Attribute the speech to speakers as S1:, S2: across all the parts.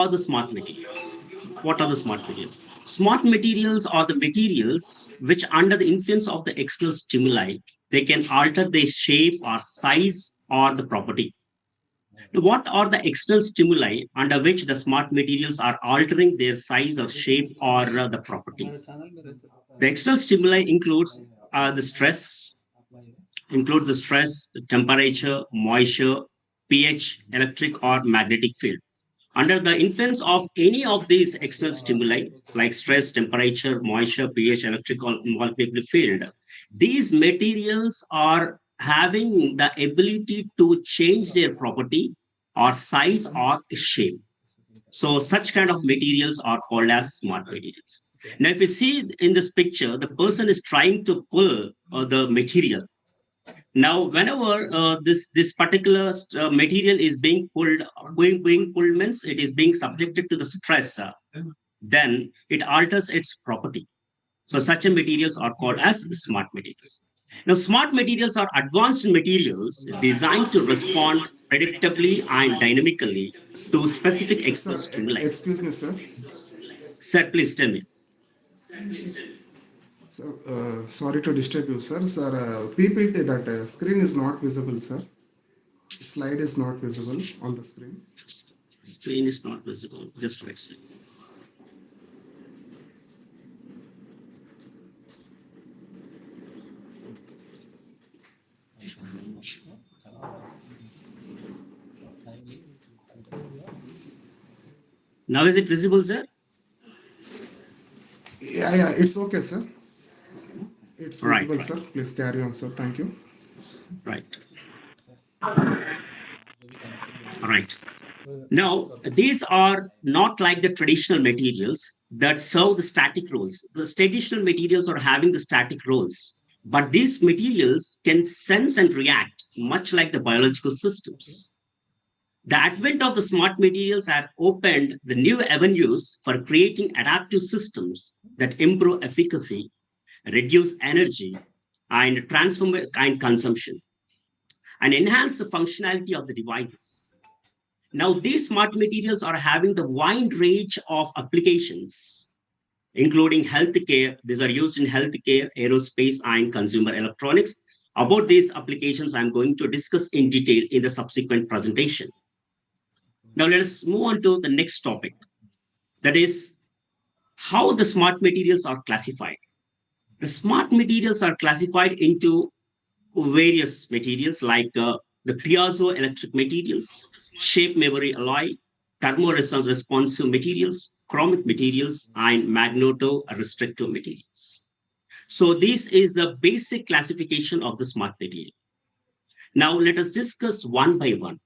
S1: are the smart materials? What are the smart materials? Smart materials are the materials which, under the influence of the external stimuli, they can alter their shape or size or the property. Now, what are the external stimuli under which the smart materials are altering their size or shape or the property? The external stimuli includes the stress, temperature, moisture, pH, electric or magnetic field. Under the influence of any of these external stimuli, like stress, temperature, moisture, pH, electric or magnetic field, these materials are having the ability to change their property or size or shape. So such kind of materials are called as smart materials. Now, if you see in this picture, the person is trying to pull the material. Now, whenever this particular material is being pulled means it is being subjected to the stress, then it alters its property. So such a materials are called as smart materials. Now, smart materials are advanced materials designed to respond predictably and dynamically to specific
S2: Sir,
S1: external stimuli.
S2: excuse me, sir.
S1: Sir, please tell me.
S2: So, sorry to disturb you, sir. Sir, PPT, that screen is not visible, sir. Slide is not visible on the screen.
S1: Screen is not visible. Just wait a second. Now is it visible, sir?
S2: Yeah, it's okay, sir. It's
S1: Right,
S2: visible,
S1: right,
S2: sir. Please carry on, sir. Thank you.
S1: right, right. Now, these are not like the traditional materials that serve the static roles. The traditional materials are having the static roles, but these materials can sense and react much like the biological systems. The advent of the smart materials have opened the new avenues for creating adaptive systems that improve efficacy, reduce energy, and transform and consumption, and enhance the functionality of the devices. Now, these smart materials are having the wide range of applications, including healthcare. These are used in healthcare, aerospace, and consumer electronics. About these applications, I'm going to discuss in detail in the subsequent presentation. Now, let us move on to the next topic, that is how the smart materials are classified. The smart materials are classified into various materials like the piezoelectric materials, shape memory alloy, thermoresonance responsive materials, chromic materials, and magneto-restrictive materials. So this is the basic classification of the smart material. Now let us discuss one by one.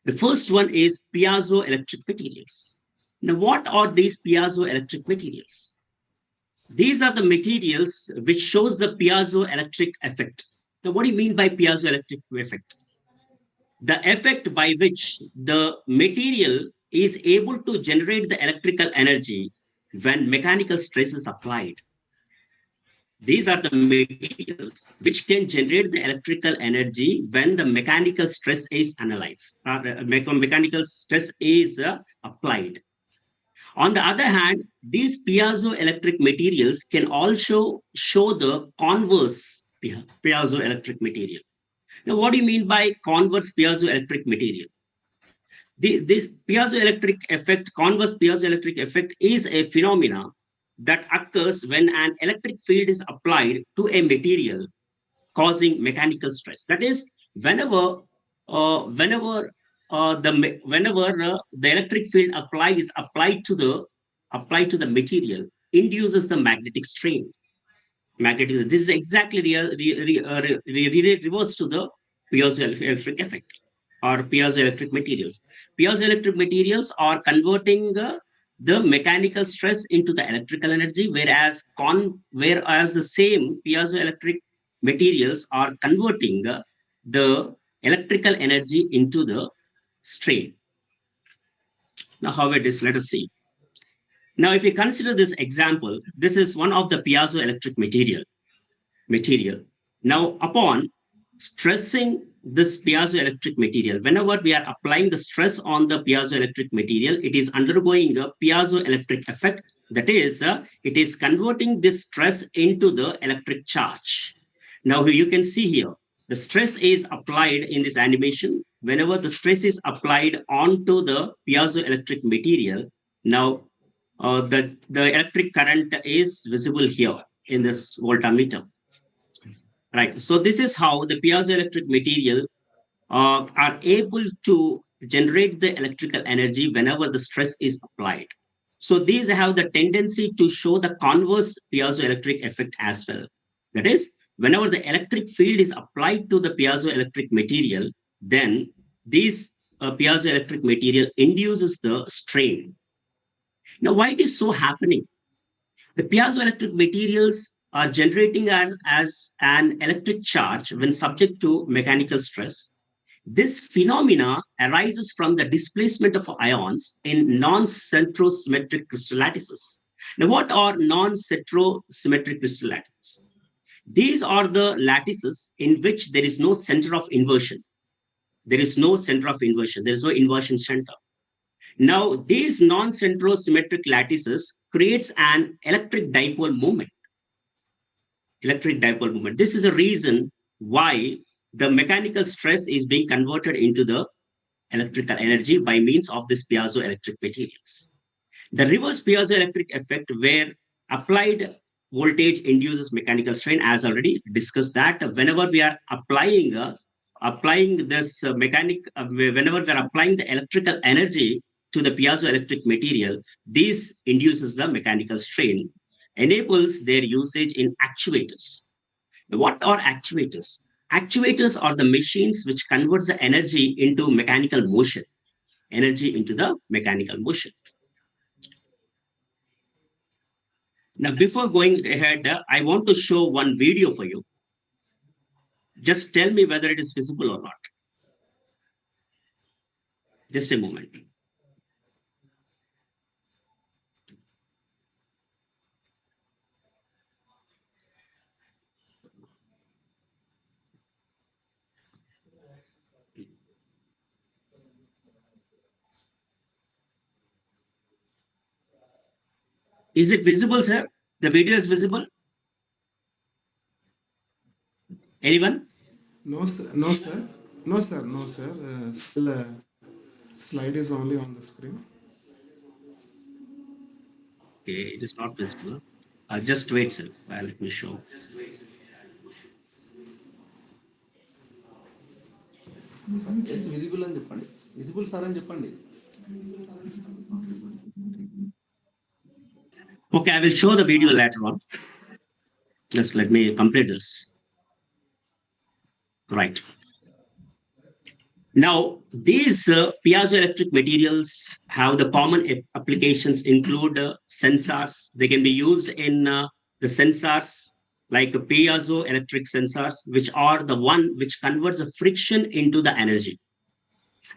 S1: The first one is piezoelectric materials. Now what are these piezoelectric materials? These are the materials which shows the piezoelectric effect. So what do you mean by piezoelectric effect? The effect by which the material is able to generate the electrical energy when mechanical stress is applied. These are the materials which can generate the electrical energy when the mechanical stress is analyzed, mechanical stress is applied. On the other hand, these piezoelectric materials can also show the converse piezoelectric material. Now, what do you mean by converse piezoelectric material? This piezoelectric effect, converse piezoelectric effect, is a phenomena that occurs when an electric field is applied to a material causing mechanical stress. That is, whenever the electric field applied to the material induces the magnetic strain. Magnetism. This is exactly reverse to the piezoelectric effect or piezoelectric materials. Piezoelectric materials are converting the mechanical stress into the electrical energy, whereas the same piezoelectric materials are converting the electrical energy into the strain. Now, how it is, let us see. Now, if you consider this example, this is one of the piezoelectric material. Now, upon stressing this piezoelectric material, whenever we are applying the stress on the piezoelectric material, it is undergoing a piezoelectric effect. That is, it is converting this stress into the electric charge. Now, you can see here, the stress is applied in this animation. Whenever the stress is applied onto the piezoelectric material, now the electric current is visible here in this voltmeter. Right. So this is how the piezoelectric material are able to generate the electrical energy whenever the stress is applied. So these have the tendency to show the converse piezoelectric effect as well. That is, whenever the electric field is applied to the piezoelectric material, then this piezoelectric material induces the strain. Now, why it is so happening? The piezoelectric materials are generating as an electric charge when subject to mechanical stress. This phenomena arises from the displacement of ions in non-centrosymmetric crystal lattices. Now, what are non-centrosymmetric crystal lattices? These are the lattices in which there is no center of inversion. There is no center of inversion. There is no inversion center. Now, these non-centrosymmetric lattices creates an electric dipole moment. Electric dipole moment. This is a reason why the mechanical stress is being converted into the electrical energy by means of these piezoelectric materials. The reverse piezoelectric effect, where applied voltage induces mechanical strain, as already discussed, that whenever we are applying this whenever we are applying the electrical energy to the piezoelectric material, this induces the mechanical strain, enables their usage in actuators. What are actuators? Actuators are the machines which converts the energy into mechanical motion. Energy into the mechanical motion. Now, before going ahead, I want to show one video for you. Just tell me whether it is visible or not. Just a moment. Is it visible, sir? The video is visible? Anyone?
S2: No, sir. No, sir. No, sir. No, sir. Still, slide is only on the screen.
S1: Okay, it is not visible. Just wait, sir. Let me show.
S3: Yes visible అని చెప్పండి visible sir అని చెప్పండి
S1: Okay, I will show the video later on. Just let me complete this. Right. Now, these piezoelectric materials have the common applications include sensors. They can be used in the sensors like piezoelectric sensors, which are the one which converts the friction into the energy.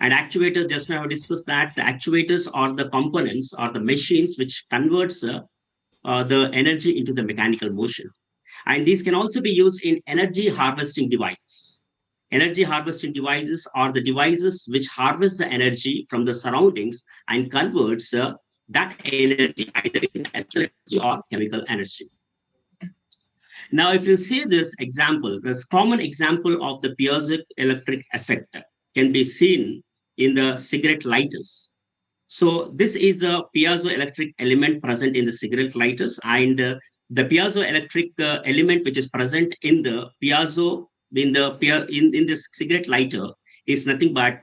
S1: And actuators, just now I discussed that the actuators are the components or the machines which converts the energy into the mechanical motion. And these can also be used in energy harvesting devices. Energy harvesting devices are the devices which harvest the energy from the surroundings and converts that energy either in electrical energy or chemical energy. Now, if you see this example, this common example of the piezoelectric effect can be seen in the cigarette lighters. So this is the piezoelectric element present in the cigarette lighters, and the piezoelectric element which is present in the piezo in this cigarette lighter is nothing but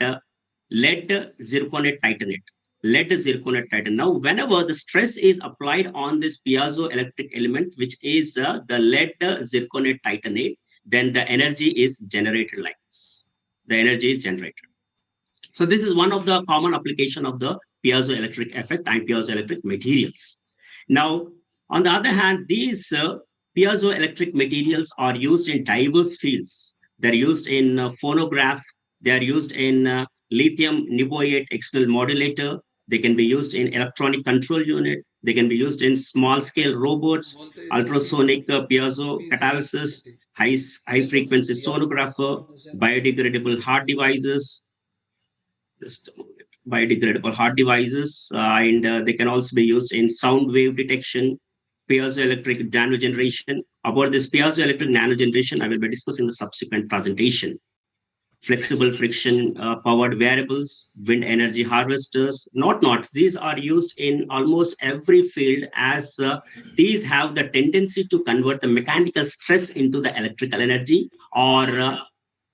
S1: lead zirconate titanate. Lead zirconate titanate. Now, whenever the stress is applied on this piezoelectric element, which is the lead zirconate titanate, then the energy is generated like this. The energy is generated. So this is one of the common application of the piezoelectric effect and piezoelectric materials. Now, on the other hand, these piezoelectric materials are used in diverse fields. They're used in phonograph. They're used in lithium niobate external modulator. They can be used in electronic control unit. They can be used in small scale robots, ultrasonic piezo catalysis, high frequency sonographer, biodegradable heart devices, just a moment. Biodegradable heart devices, and they can also be used in sound wave detection, piezoelectric nanogeneration. About this piezoelectric nanogeneration, I will be discussing the subsequent presentation. Flexible friction powered variables, wind energy harvesters, not. These are used in almost every field as these have the tendency to convert the mechanical stress into the electrical energy, or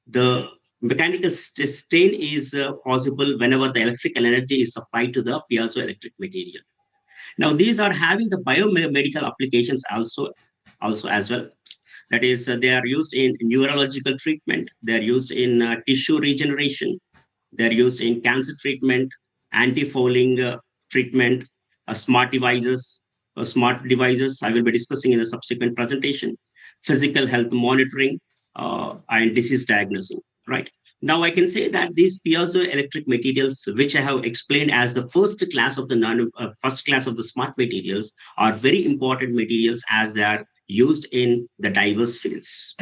S1: the mechanical strain is possible whenever the electrical energy is supplied to the piezoelectric material. Now, these are having the biomedical applications also as well. That is, they are used in neurological treatment. They are used in tissue regeneration. They're used in cancer treatment, anti-fouling treatment, smart devices. I will be discussing in a subsequent presentation. Physical health monitoring and disease diagnosing. Right now, I can say that these piezoelectric materials, which I have explained as the first class of the smart materials, are very important materials as they are used in the diverse fields.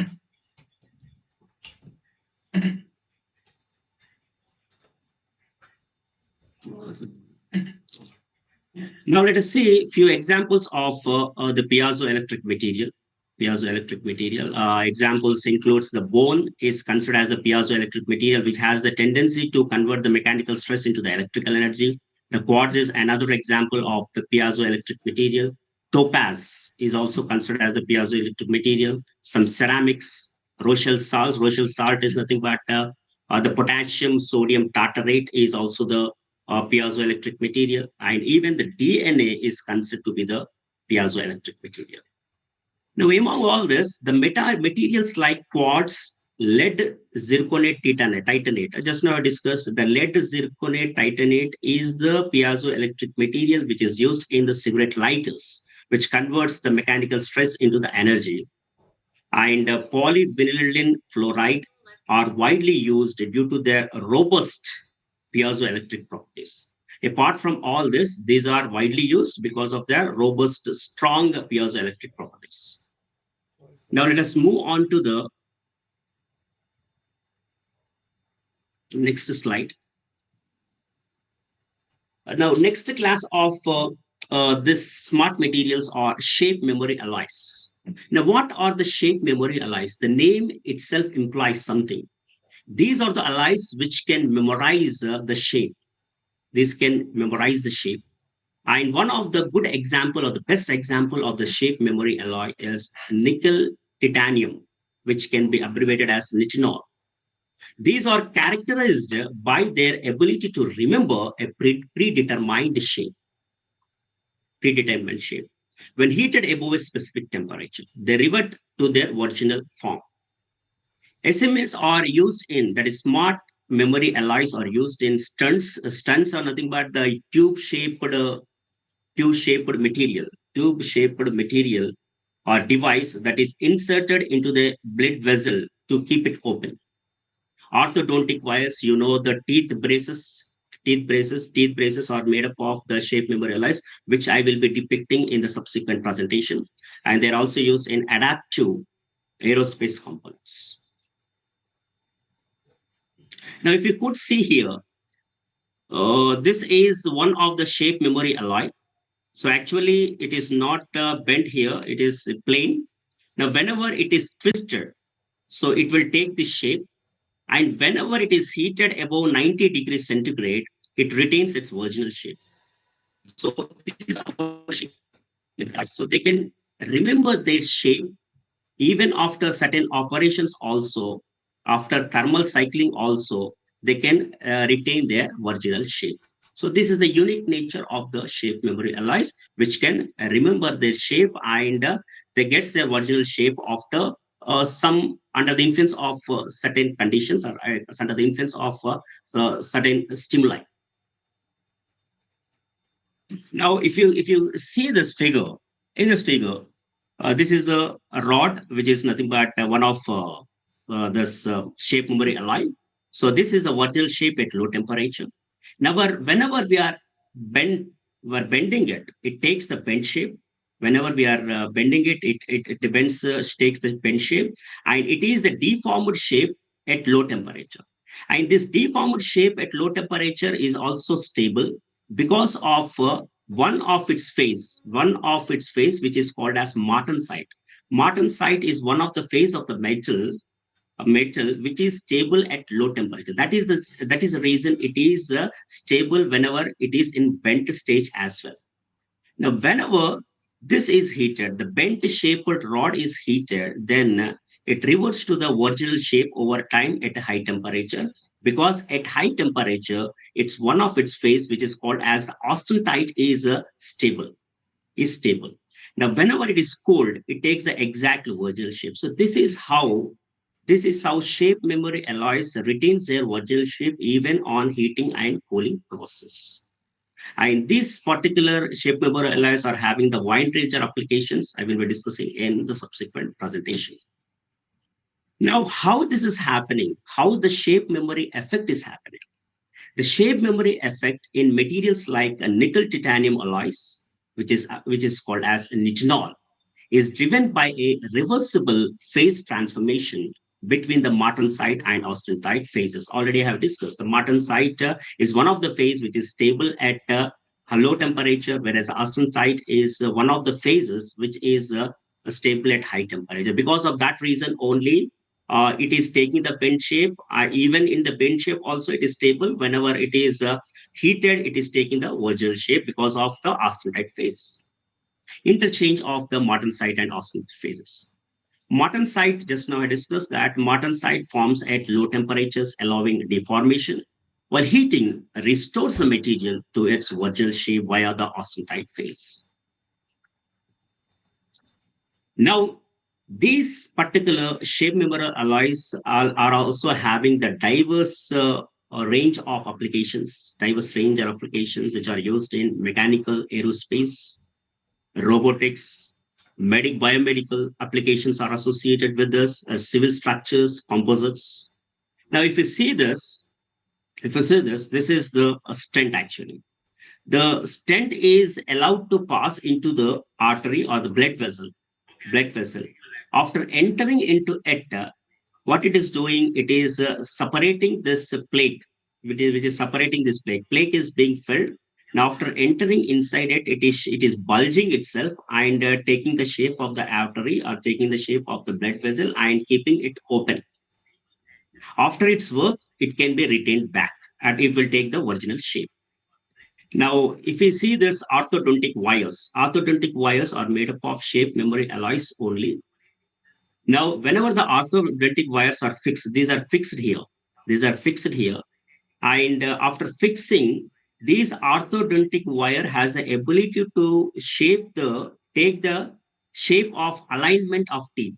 S1: Now let us see a few examples of the piezoelectric material. Piezoelectric material examples includes the bone is considered as the piezoelectric material, which has the tendency to convert the mechanical stress into the electrical energy. The quartz is another example of the piezoelectric material. Topaz is also considered as the piezoelectric material. Some ceramics, Rochelle salts. Rochelle salt is nothing but the potassium sodium tartarate is also the piezoelectric material, and even the DNA is considered to be the piezoelectric material. Now, among all this, the materials like quartz, lead, zirconate, titanate. Just now I discussed the lead, zirconate, titanate is the piezoelectric material which is used in the cigarette lighters, which converts the mechanical stress into the energy. And polyvinylidene fluoride are widely used due to their robust piezoelectric properties. Apart from all this, these are widely used because of their robust, strong piezoelectric properties. Now let us move on to the next slide. Now, next class of this smart materials are shape memory alloys. Now, what are the shape memory alloys? The name itself implies something. These are the alloys which can memorize the shape. These can memorize the shape. And one of the good example or the best example of the shape memory alloy is nickel titanium, which can be abbreviated as nitinol. These are characterized by their ability to remember a predetermined shape. When heated above a specific temperature, they revert to their original form. SMAs are used in, that is, smart memory alloys are used in stunts. Stunts are nothing but the tube shaped material or device that is inserted into the blood vessel to keep it open. Orthodontic wires, the teeth braces are made up of the shape memory alloys, which I will be depicting in the subsequent presentation. And they're also used in adaptive aerospace components. Now, if you could see here, this is one of the shape memory alloy. So actually, it is not bent here, it is plain. Now, whenever it is twisted, so it will take this shape. And whenever it is heated above 90 degrees centigrade, it retains its original shape. So this is our shape. So they can remember this shape even after certain operations also, after thermal cycling also, they can retain their original shape. So this is the unique nature of the shape memory alloys, which can remember their shape, and they get their original shape after some under the influence of certain conditions, or under the influence of certain stimuli. Now, if you see this figure, in this figure, this is a rod, which is nothing but one of this shape memory alloy. So this is the original shape at low temperature. Now, whenever we are bend we're bending it, it takes the bend shape. Whenever we are bending it, it bends, takes the bend shape, and it is the deformed shape at low temperature. And this deformed shape at low temperature is also stable because of one of its phase, which is called as martensite. Martensite is one of the phase of the metal, a metal which is stable at low temperature. That is the reason it is stable whenever it is in bent stage as well. Now, whenever this is heated, the bent shaped rod is heated, then it reverts to the original shape over time at a high temperature. Because at high temperature, it's one of its phase which is called as austenite is stable. Now, whenever it is cooled, it takes the exact original shape. So this is how shape memory alloys retains their original shape even on heating and cooling process. And these particular shape memory alloys are having the wide range of applications I will be discussing in the subsequent presentation. Now, how this is happening, how the shape memory effect is happening. The shape memory effect in materials like a nickel titanium alloys, which is called as nitinol, is driven by a reversible phase transformation between the martensite and austenite phases. Already I have discussed the martensite is one of the phase which is stable at a low temperature, whereas austenite is one of the phases which is stable at high temperature. Because of that reason only, it is taking the bend shape. Even in the bend shape also, it is stable. Whenever it is heated, it is taking the original shape because of the austenite phase interchange of the martensite and austenite phases. Martensite, just now I discussed that martensite forms at low temperatures, allowing deformation, while heating restores the material to its original shape via the austenite phase. Now, these particular shape member alloys are also having the diverse range of applications which are used in mechanical, aerospace, robotics, biomedical applications are associated with this, civil structures, composites. Now, if you see this, this is the stent actually. The stent is allowed to pass into the artery or the blood vessel. After entering into it, what it is doing, it is separating this plate, which is separating this plate. Plate is being filled. Now, after entering inside it, it is bulging itself and taking the shape of the artery or taking the shape of the blood vessel and keeping it open. After its work, it can be retained back and it will take the original shape. Now, if we see this orthodontic wires are made up of shape memory alloys only. Now, whenever the orthodontic wires are fixed, these are fixed here. These are fixed here. And after fixing, these orthodontic wire has the ability to take the shape of alignment of teeth.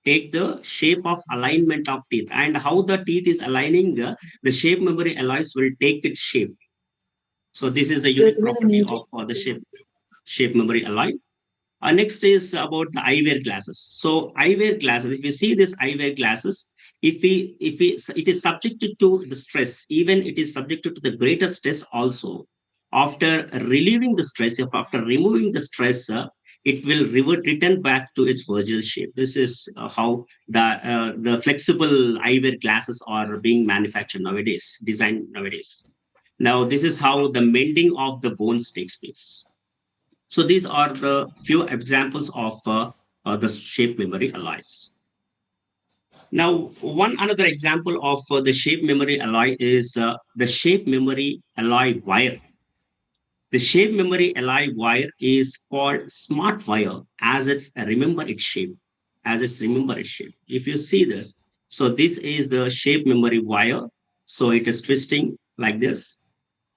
S1: Take the shape of alignment of teeth. And how the teeth is aligning, the shape memory alloys will take its shape. So this is the unique property of the shape memory alloy. Next is about the eyewear glasses. So eyewear glasses, if you see this eyewear glasses, it is subjected to the stress, even it is subjected to the greater stress also. After relieving the stress, if after removing the stress, it will return back to its original shape. This is how the flexible eyewear glasses are being manufactured nowadays, designed nowadays. Now, this is how the mending of the bones takes place. So these are the few examples of the shape memory alloys. Now, one another example of the shape memory alloy is the shape memory alloy wire. The shape memory alloy wire is called smart wire as it's remember its shape. If you see this, so this is the shape memory wire. So it is twisting like this,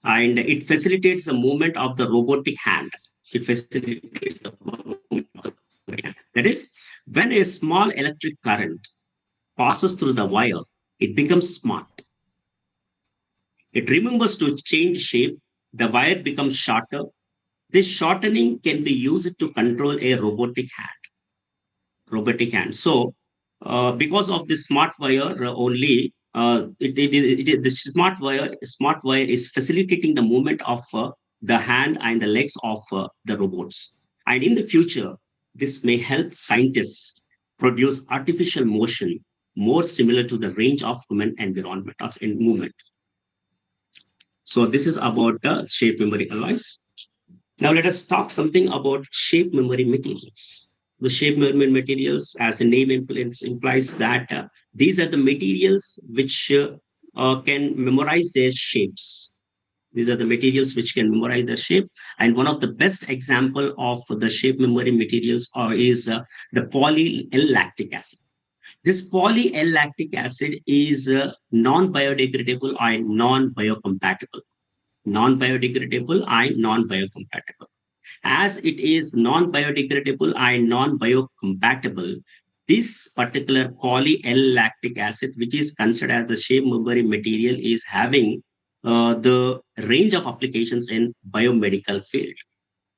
S1: and it facilitates the movement of the robotic hand. It facilitates the movement of the robotic hand. That is, when a small electric current passes through the wire, it becomes smart. It remembers to change shape. The wire becomes shorter. This shortening can be used to control a robotic hand. So, because of this smart wire only, the smart wire is facilitating the movement of the hand and the legs of the robots. And in the future, this may help scientists produce artificial motion more similar to the range of human environment or in movement. So this is about the shape memory alloys. Now let us talk something about shape memory materials. The shape memory materials, as the name implies that these are the materials which can memorize their shapes. These are the materials which can memorize the shape. And one of the best example of the shape memory materials is the poly L-lactic acid. This poly L-lactic acid is non-biodegradable and non-biocompatible. Non-biodegradable and non-biocompatible. As it is non-biodegradable and non-biocompatible, this particular poly L-lactic acid, which is considered as the shape memory material, is having the range of applications in biomedical field.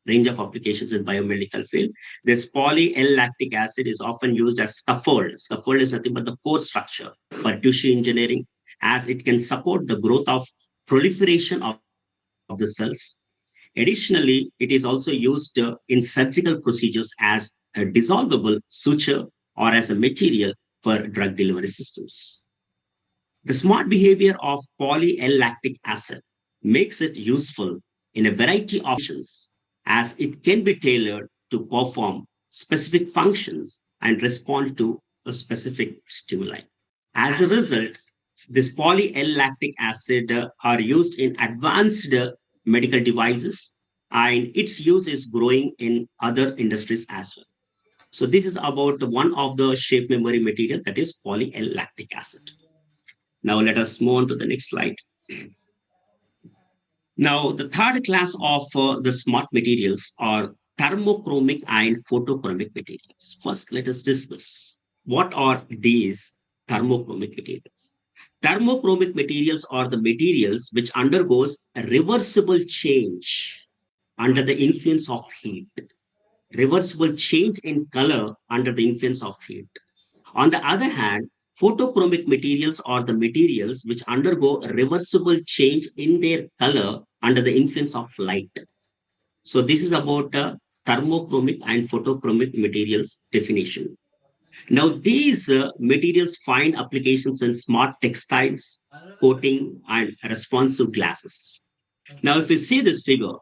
S1: Range of applications in biomedical field. This poly L-lactic acid is often used as scaffold. Scaffold is nothing but the core structure for tissue engineering, as it can support the growth of proliferation of the cells. Additionally, it is also used in surgical procedures as a dissolvable suture or as a material for drug delivery systems. The smart behavior of poly L-lactic acid makes it useful in a variety of applications, as it can be tailored to perform specific functions and respond to a specific stimuli. As a result, this poly L-lactic acid are used in advanced medical devices, and its use is growing in other industries as well. So this is about one of the shape memory material, that is poly L-lactic acid. Now let us move on to the next slide. Now the third class of the smart materials are thermochromic and photochromic materials. First, let us discuss what are these thermochromic materials. Thermochromic materials are the materials which undergoes a reversible change under the influence of heat. Reversible change in color under the influence of heat. On the other hand, photochromic materials are the materials which undergo a reversible change in their color under the influence of light. So this is about thermochromic and photochromic materials definition. Now, these materials find applications in smart textiles, coating, and responsive glasses. Now, if you see this figure,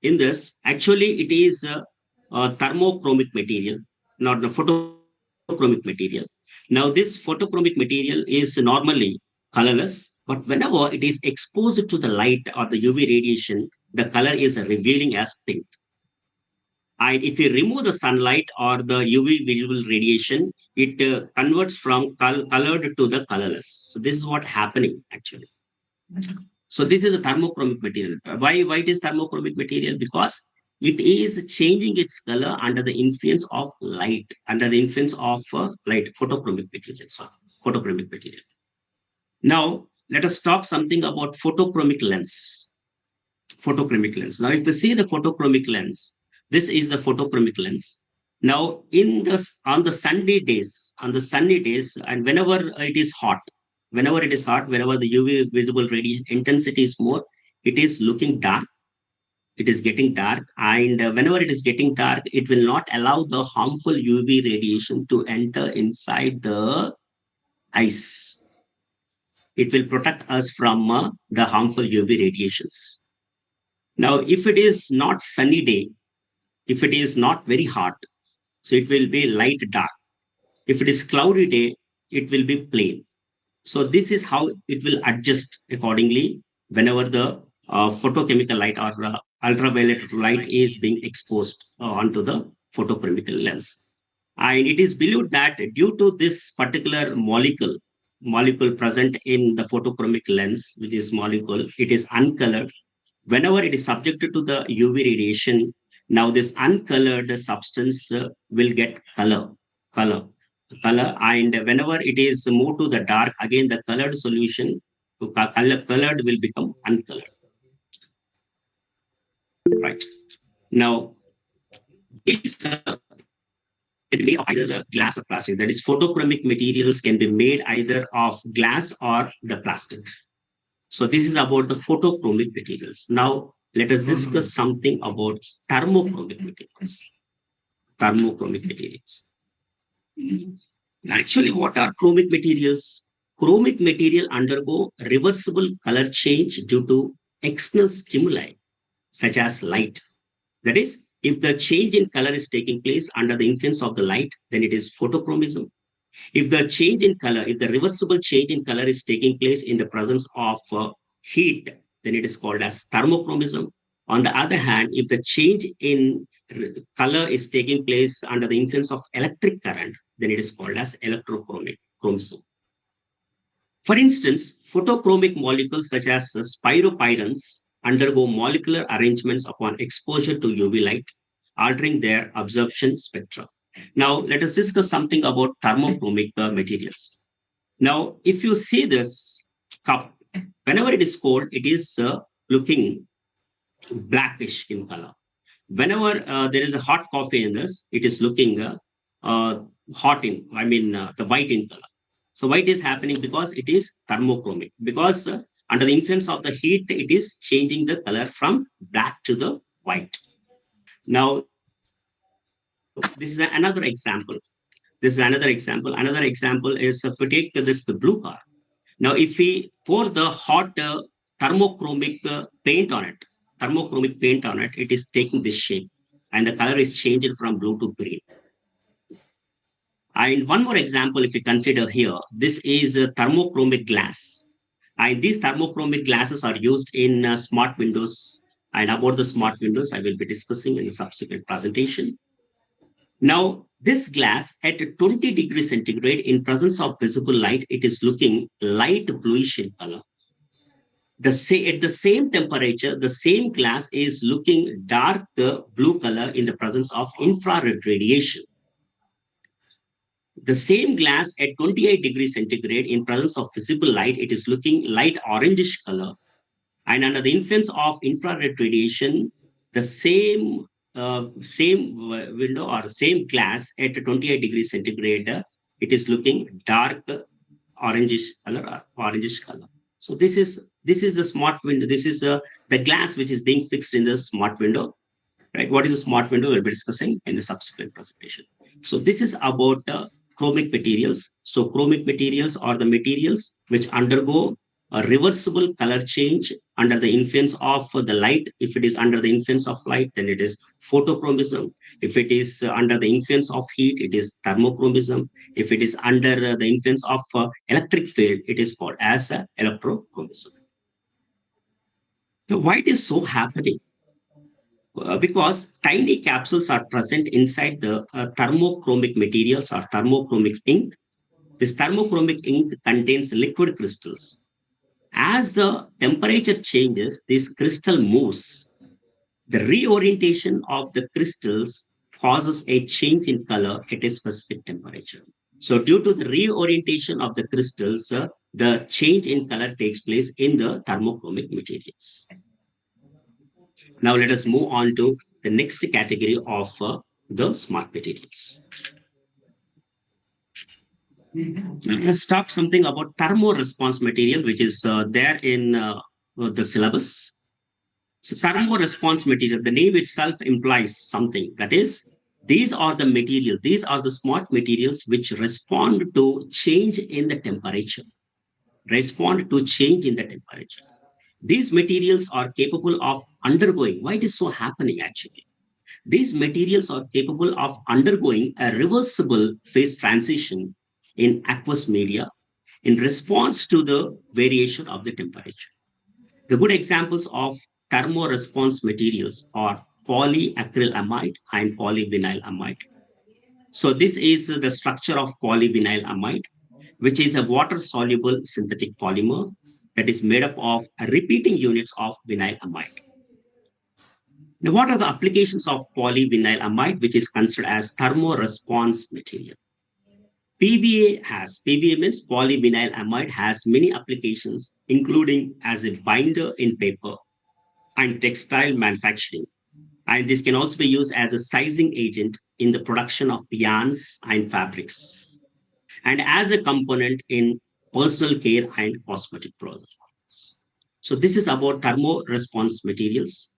S1: in this, actually, it is a thermochromic material, not the photochromic material. Now, this photochromic material is normally colorless, but whenever it is exposed to the light or the UV radiation, the color is revealing as pink. And if you remove the sunlight or the UV visible radiation, it converts from colored to the colorless. So this is what happening actually. So this is a thermochromic material. Why it is thermochromic material? Because it is changing its color under the influence of light, under the influence of light, photochromic material. So photochromic material. Now let us talk something about photochromic lens. Photochromic lens. Now, if you see the photochromic lens, this is the photochromic lens. Now, in this on the sunny days, and whenever it is hot, whenever the UV visible radiation intensity is more, it is looking dark. It is getting dark, and whenever it is getting dark, it will not allow the harmful UV radiation to enter inside the eyes. It will protect us from the harmful UV radiations. Now, if it is not sunny day, if it is not very hot, so it will be light dark. If it is cloudy day, it will be plain. So this is how it will adjust accordingly whenever the photochemical light or ultraviolet light is being exposed onto the photochemical lens. And it is believed that due to this particular molecule present in the photochromic lens, which is molecule, it is uncolored. Whenever it is subjected to the UV radiation, now this uncolored substance will get color, and whenever it is moved to the dark, again the colored solution, colored will become uncolored. Right now, these can be either the glass or plastic. That is, photochromic materials can be made either of glass or the plastic. So this is about the photochromic materials. Now, let us discuss something about thermochromic materials. Thermochromic materials. Actually, what are chromic materials? Chromic material undergo reversible color change due to external stimuli, such as light. That is, if the change in color is taking place under the influence of the light, then it is photochromism. If the change in color, if the reversible change in color is taking place in the presence of heat, then it is called as thermochromism. On the other hand, if the change in color is taking place under the influence of electric current, then it is called as electrochromic chromism. For instance, photochromic molecules such as spiropyrans undergo molecular arrangements upon exposure to UV light, altering their absorption spectra. Now, let us discuss something about thermochromic materials. Now, if you see this cup, whenever it is cold, it is looking blackish in color. Whenever there is a hot coffee in this, it is looking uh, hot in, the white in color. So why it is happening? Because it is thermochromic. Because under the influence of the heat, it is changing the color from black to the white. Now, this is another example. This is another example. Another example is if we take this the blue car. Now, if we pour the hot thermochromic paint on it, thermochromic paint on it, it is taking this shape, and the color is changing from blue to green. And one more example, if you consider here, this is a thermochromic glass. And these thermochromic glasses are used in smart windows. And about the smart windows, I will be discussing in the subsequent presentation. Now, this glass at 20 degrees centigrade in presence of visible light, it is looking light bluish in color. At the same temperature, the same glass is looking dark blue color in the presence of infrared radiation. The same glass at 28 degrees centigrade in presence of visible light, it is looking light orangish color. And under the influence of infrared radiation, the same window or same glass at 28 degrees centigrade, it is looking dark orangish color or orangish color. So this is the smart window. This is the glass which is being fixed in the smart window. Right? What is a smart window? We'll be discussing in the subsequent presentation. So this is about chromic materials. So chromic materials are the materials which undergo a reversible color change under the influence of the light. If it is under the influence of light, then it is photochromism. If it is under the influence of heat, it is thermochromism. If it is under the influence of electric field, it is called as electrochromism. Now, why it is so happening? Because tiny capsules are present inside the thermochromic materials or thermochromic ink. This thermochromic ink contains liquid crystals. As the temperature changes, this crystal moves. The reorientation of the crystals causes a change in color at a specific temperature. So, due to the reorientation of the crystals, the change in color takes place in the thermochromic materials. Now let us move on to the next category of the smart materials. Let's talk something about thermo response material, which is there in the syllabus. So thermo response material, the name itself implies something. That is, these are the materials, these are the smart materials which respond to change in the temperature. Respond to change in the temperature. These materials are capable of undergoing. Why it is so happening actually? These materials are capable of undergoing a reversible phase transition in aqueous media in response to the variation of the temperature. The good examples of thermoresponse materials are polyacrylamide and polyvinylamide. So this is the structure of polyvinylamide, which is a water-soluble synthetic polymer that is made up of repeating units of vinylamide. Now, what are the applications of polyvinylamide, which is considered as thermoresponse material? PVA means polyvinylamide has many applications, including as a binder in paper and textile manufacturing. And this can also be used as a sizing agent in the production of yarns and fabrics, and as a component in personal care and cosmetic products. So this is about thermo response materials.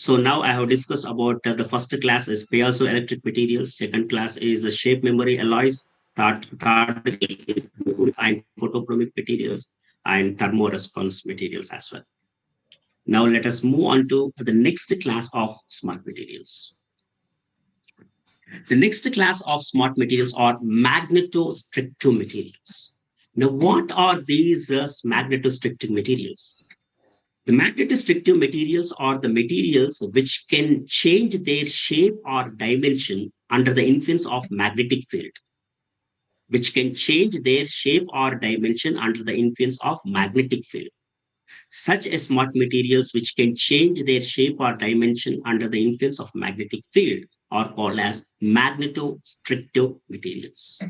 S1: So now I have discussed about the first class is piezoelectric materials. Second class is the shape memory alloys. Third class is fine photochromic materials and thermoresponse materials as well. Now let us move on to the next class of smart materials. The next class of smart materials are magnetostrictive materials. Now, what are these magnetostrictive materials? The magnetostrictive materials are the materials which can change their shape or dimension under the influence of magnetic field, which can change their shape or dimension under the influence of magnetic field. Such as smart materials which can change their shape or dimension under the influence of magnetic field are called as magnetostrictive materials.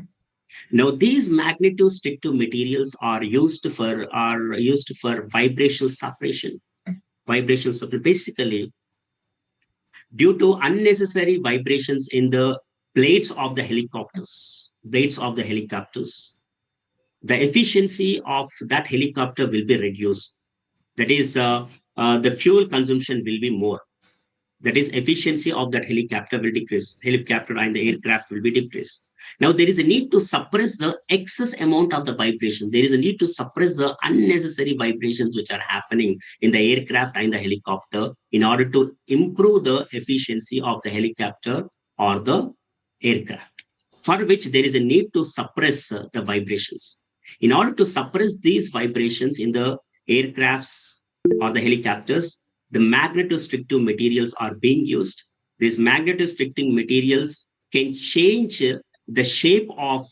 S1: Now, these magnetostrictive materials are used for vibrational suppression. Vibrational suppression, basically, due to unnecessary vibrations in the blades of the helicopters. Blades of the helicopters, the efficiency of that helicopter will be reduced. That is, the fuel consumption will be more. That is, efficiency of that helicopter will decrease. Helicopter and the aircraft will be decreased. Now there is a need to suppress the excess amount of the vibration. There is a need to suppress the unnecessary vibrations which are happening in the aircraft and the helicopter in order to improve the efficiency of the helicopter or the aircraft, for which there is a need to suppress the vibrations. In order to suppress these vibrations in the aircrafts or the helicopters, the magnetostrictive materials are being used. These magnetostrictive materials can change the shape of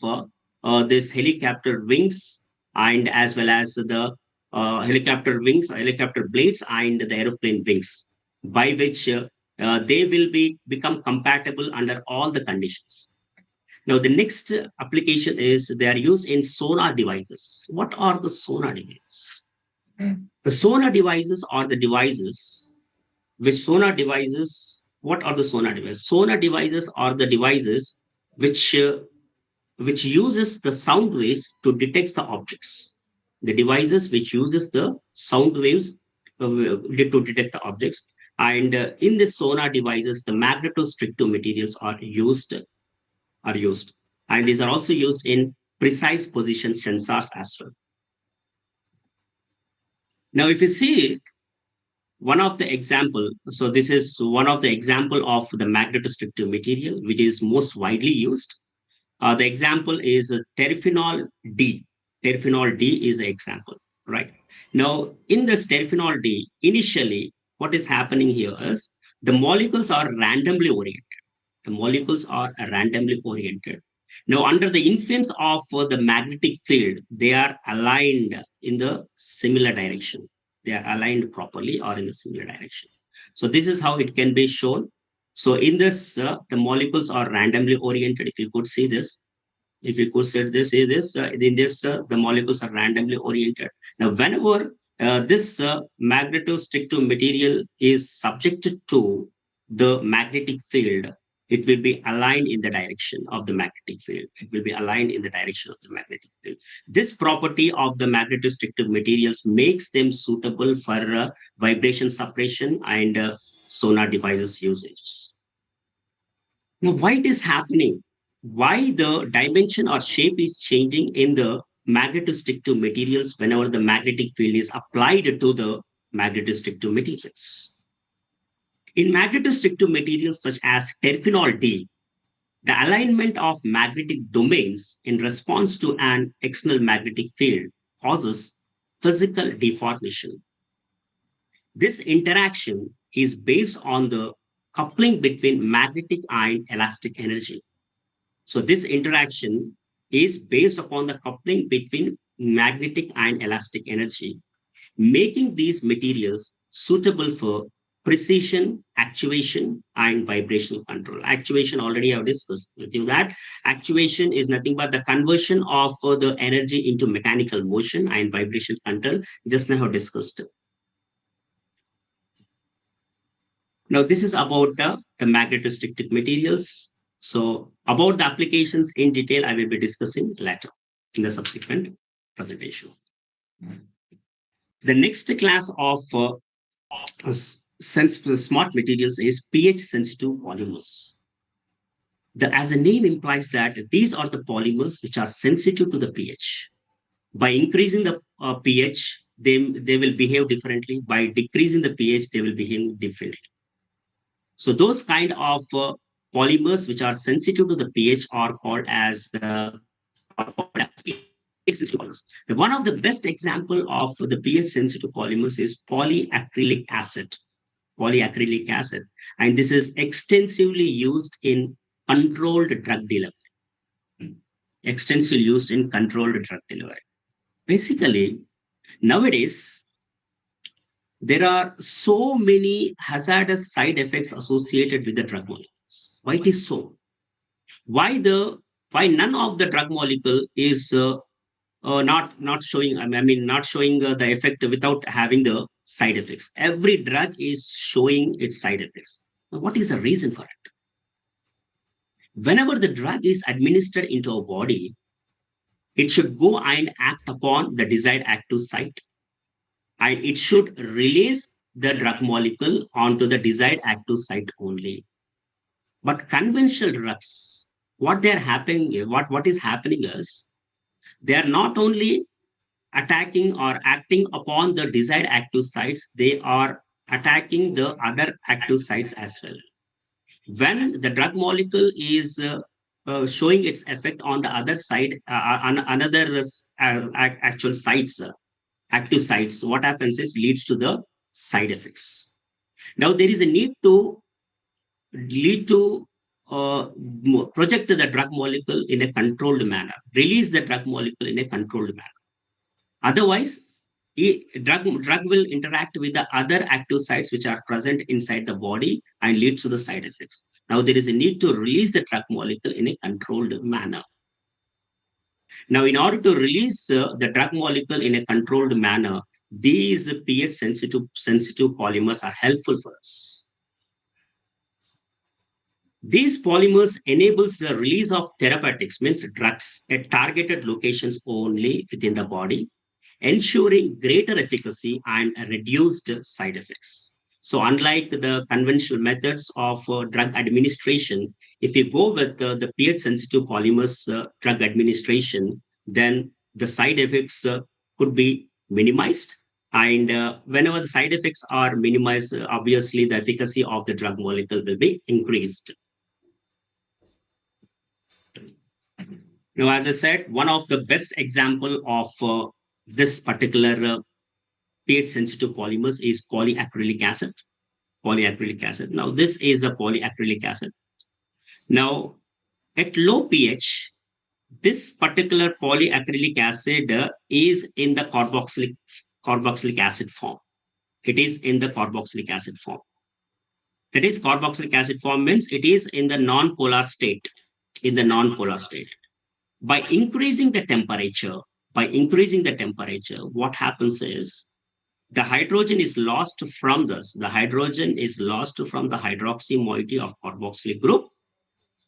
S1: this helicopter wings, and as well as the helicopter wings, helicopter blades, and the aeroplane wings, by which they will become compatible under all the conditions. Now, the next application is they are used in sonar devices. What are the sonar devices? The sonar devices are the devices which sonar devices. What are the sonar devices? Sonar devices are the devices which which uses the sound waves to detect the objects. The devices which uses the sound waves to detect the objects. And in the sonar devices, the magnetostrictive materials are used, and these are also used in precise position sensors as well. Now, if you see one of the example, so this is one of the example of the magnetostrictive material which is most widely used. The example is terphenol D. Terphenol D is an example, right? Now, in this terphenol D, initially, what is happening here is the molecules are randomly oriented. The molecules are randomly oriented. Now, under the influence of the magnetic field, they are aligned in the similar direction. They are aligned properly or in the similar direction. So this is how it can be shown. So in this, the molecules are randomly oriented. If you could see this, if you could say this, in this, the molecules are randomly oriented. Now, whenever this magnetostrictive material is subjected to the magnetic field, it will be aligned in the direction of the magnetic field. It will be aligned in the direction of the magnetic field. This property of the magnetostrictive materials makes them suitable for vibration suppression and sonar devices usages. Now, why it is happening? Why the dimension or shape is changing in the magnetostrictive materials whenever the magnetic field is applied to the magnetostrictive materials? In magnetostrictive materials such as terphenol D, the alignment of magnetic domains in response to an external magnetic field causes physical deformation. This interaction is based on the coupling between magnetic and elastic energy. So this interaction is based upon the coupling between magnetic and elastic energy, making these materials suitable for precision, actuation, and vibrational control. Actuation, already I've discussed with you that actuation is nothing but the conversion of the energy into mechanical motion, and vibration control, just now I've discussed. Now, this is about the magnetostrictive materials. So, about the applications in detail, I will be discussing later in the subsequent presentation. The next class of smart materials is pH sensitive polymers. As the name implies that these are the polymers which are sensitive to the pH. By increasing the pH, they will behave differently. By decreasing the pH, they will behave differently. So those kind of polymers which are sensitive to the pH are called as pH sensitive polymers. One of the best example of the pH sensitive polymers is polyacrylic acid. Polyacrylic acid, and this is extensively used in controlled drug delivery. Extensively used in controlled drug delivery. Basically, nowadays there are so many hazardous side effects associated with the drug molecules. Why it is so? Why the why none of the drug molecule is not showing? I mean, not showing the effect without having the side effects. Every drug is showing its side effects. Now, what is the reason for it? Whenever the drug is administered into a body, it should go and act upon the desired active site, and it should release the drug molecule onto the desired active site only. But conventional drugs, what is happening is they are not only attacking or acting upon the desired active sites, they are attacking the other active sites as well. When the drug molecule is showing its effect on the other side, on another actual sites, active sites, what happens is leads to the side effects. Now there is a need to lead to project the drug molecule in a controlled manner, release the drug molecule in a controlled manner. Otherwise, drug will interact with the other active sites which are present inside the body and leads to the side effects. Now, there is a need to release the drug molecule in a controlled manner. Now, in order to release the drug molecule in a controlled manner, these pH sensitive polymers are helpful for us. These polymers enables the release of therapeutics, means drugs, at targeted locations only within the body, ensuring greater efficacy and reduced side effects. So, unlike the conventional methods of drug administration, if you go with the pH sensitive polymers drug administration, then the side effects could be minimized. And whenever the side effects are minimized, obviously the efficacy of the drug molecule will be increased. Now, as I said, one of the best example of this particular pH sensitive polymers is polyacrylic acid. Polyacrylic acid. Now, this is the polyacrylic acid. Now, at low pH, this particular polyacrylic acid is in the carboxylic acid form. It is in the carboxylic acid form. That is, carboxylic acid form means it is in the non-polar state. In the non-polar state. By increasing the temperature, what happens is the hydrogen is lost from this. The hydrogen is lost from the hydroxy moiety of carboxylic group,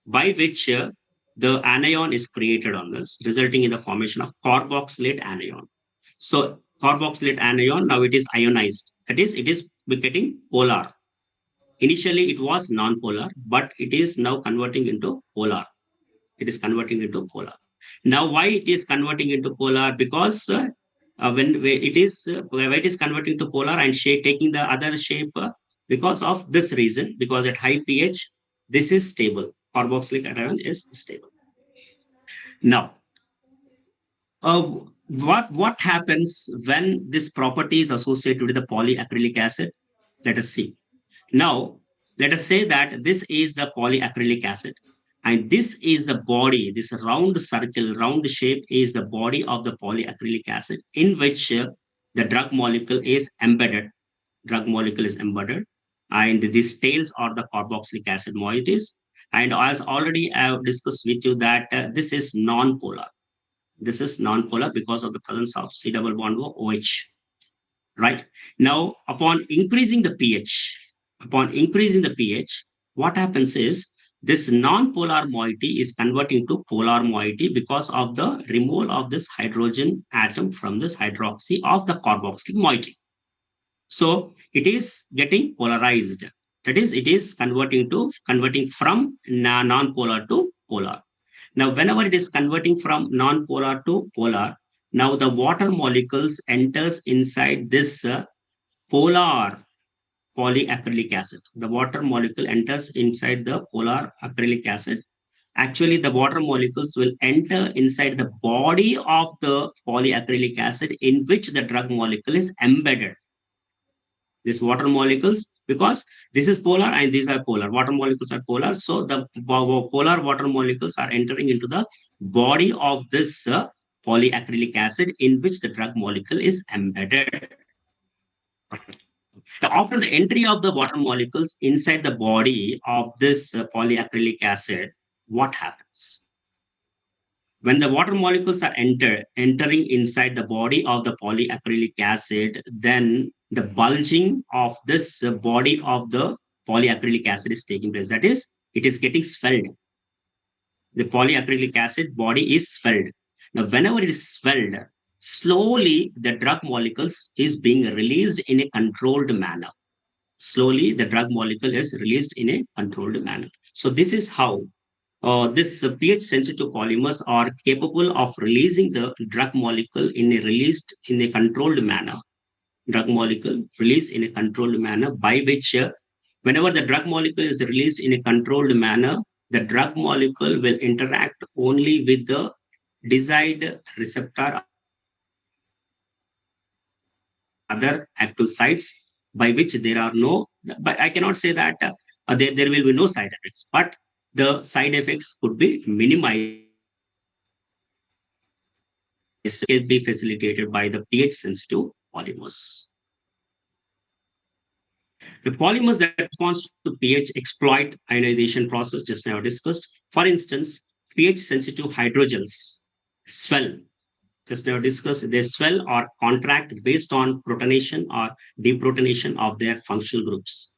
S1: by which the anion is created on this, resulting in the formation of carboxylate anion. So carboxylate anion, now it is ionized. That is, it is becoming polar. Initially, it was non-polar, but it is now converting into polar. It is converting into polar. Now, why it is converting into polar? Because when it is converting to polar and taking the other shape, because of this reason, because at high pH, this is stable. Carboxylic anion is stable. Now, what happens when this property is associated with the polyacrylic acid? Let us see. Now, let us say that this is the polyacrylic acid, and this is the body, this round circle, round shape is the body of the polyacrylic acid, in which the drug molecule is embedded. Drug molecule is embedded, and these tails are the carboxylic acid moieties. And as already I have discussed with you that this is non-polar. This is non-polar because of the presence of C double bond OH. Right now, upon increasing the pH, what happens is this non-polar moiety is converting to polar moiety because of the removal of this hydrogen atom from this hydroxy of the carboxylic moiety. So it is getting polarized. That is, it is converting from non-polar to polar. Now, whenever it is converting from non-polar to polar, now the water molecules enters inside this polar polyacrylic acid. The water molecule enters inside the polar acrylic acid. Actually, the water molecules will enter inside the body of the polyacrylic acid in which the drug molecule is embedded. These water molecules, because this is polar and these are polar, water molecules are polar, so the polar water molecules are entering into the body of this polyacrylic acid in which the drug molecule is embedded. After the entry of the water molecules inside the body of this polyacrylic acid, what happens? When the water molecules are entering inside the body of the polyacrylic acid, then the bulging of this body of the polyacrylic acid is taking place. That is, it is getting swelled. The polyacrylic acid body is swelled. Now, whenever it is swelled, slowly the drug molecules is being released in a controlled manner. Slowly, the drug molecule is released in a controlled manner. So this is how this pH sensitive polymers are capable of releasing the drug molecule in a controlled manner. Drug molecule released in a controlled manner by which whenever the drug molecule is released in a controlled manner, the drug molecule will interact only with the desired receptor or other active sites by which there are no, but I cannot say that there will be no side effects, but the side effects could be minimized by this can be facilitated by the pH sensitive polymers. The polymers that responds to pH exploit ionization process just now discussed. For instance, pH sensitive hydrogels swell. Just now discussed, they swell or contract based on protonation or deprotonation of their functional groups,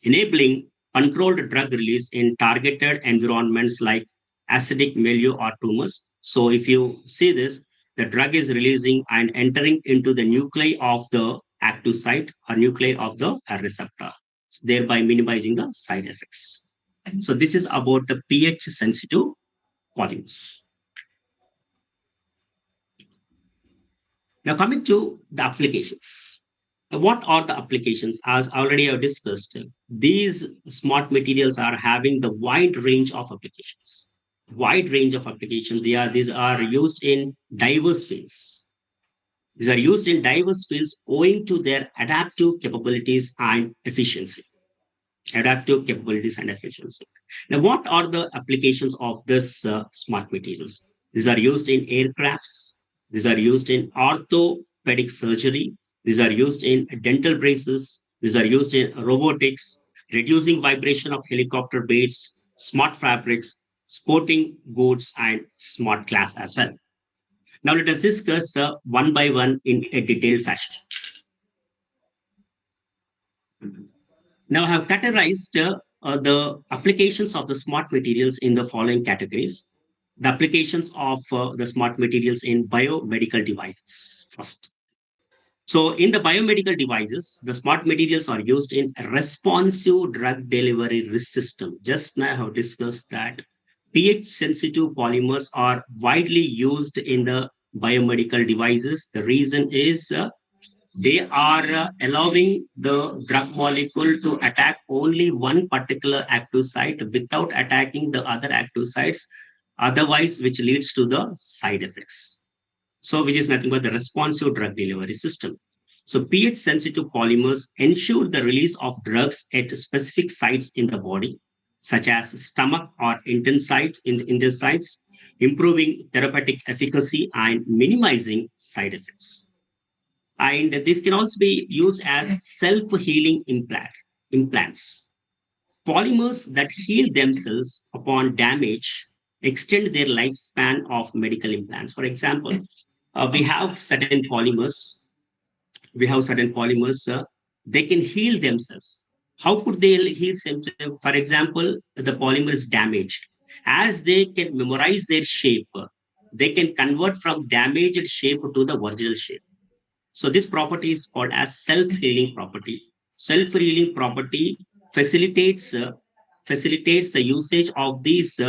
S1: enabling controlled drug release in targeted environments like acidic milieu or tumors. So, if you see this, the drug is releasing and entering into the nuclei of the active site or nuclei of the receptor, thereby minimizing the side effects. So, this is about the pH sensitive polymers. Now, coming to the applications. What are the applications? As already I've discussed, these smart materials are having the wide range of applications. Wide range of applications. These are used in diverse fields. These are used in diverse fields owing to their adaptive capabilities and efficiency. Adaptive capabilities and efficiency. Now, what are the applications of this smart materials? These are used in aircrafts. These are used in orthopedic surgery. These are used in dental braces. These are used in robotics, reducing vibration of helicopter blades, smart fabrics, sporting goods, and smart glass as well. Now, let us discuss one by one in a detailed fashion. Now, I have categorized the applications of the smart materials in the following categories. The applications of the smart materials in biomedical devices first. So, in the biomedical devices, the smart materials are used in responsive drug delivery system. Just now, I have discussed that pH sensitive polymers are widely used in the biomedical devices. The reason is they are allowing the drug molecule to attack only one particular active site without attacking the other active sites, otherwise, which leads to the side effects. So, which is nothing but the responsive drug delivery system. So, pH sensitive polymers ensure the release of drugs at specific sites in the body, such as stomach or intestines, improving therapeutic efficacy and minimizing side effects. And this can also be used as self-healing implants. Polymers that heal themselves upon damage extend their lifespan of medical implants. For example, we have certain polymers. We have certain polymers. They can heal themselves. How could they heal themselves? For example, the polymer is damaged. As they can memorize their shape, they can convert from damaged shape to the original shape. So this property is called as self-healing property. self-healing property facilitates facilitates the usage of these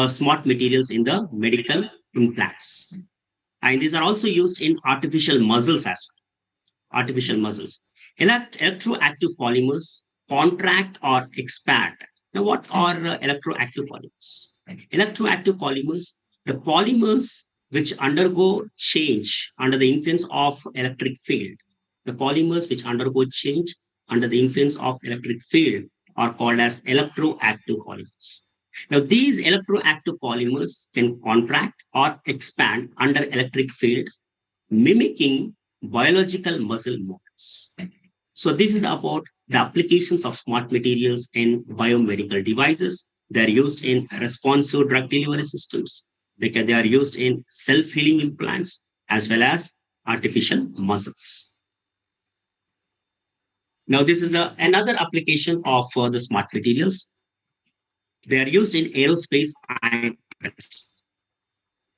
S1: smart materials in the medical implants. And these are also used in artificial muscles as well. Artificial muscles. Electroactive polymers contract or expand. Now, what are electroactive polymers? Electroactive polymers, the polymers which undergo change under the influence of electric field. The polymers which undergo change under the influence of electric field are called as electroactive polymers. Now, these electroactive polymers can contract or expand under electric field, mimicking biological muscle movements. So, this is about the applications of smart materials in biomedical devices. They are used in responsive drug delivery systems. They are used in self healing implants as well as artificial muscles. Now, this is another application of the smart materials. They are used in aerospace and defense.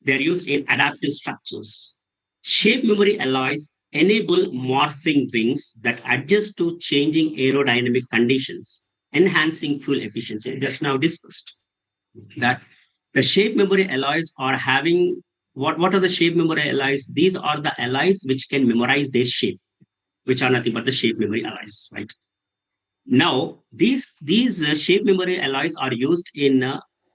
S1: They are used in adaptive structures. Shape memory alloys enable morphing wings that adjust to changing aerodynamic conditions, enhancing fuel efficiency. Just now discussed that the shape memory alloys are having what are the shape memory alloys? These are the alloys which can memorize their shape, which are nothing but the shape memory alloys, right? Now, these shape memory alloys are used in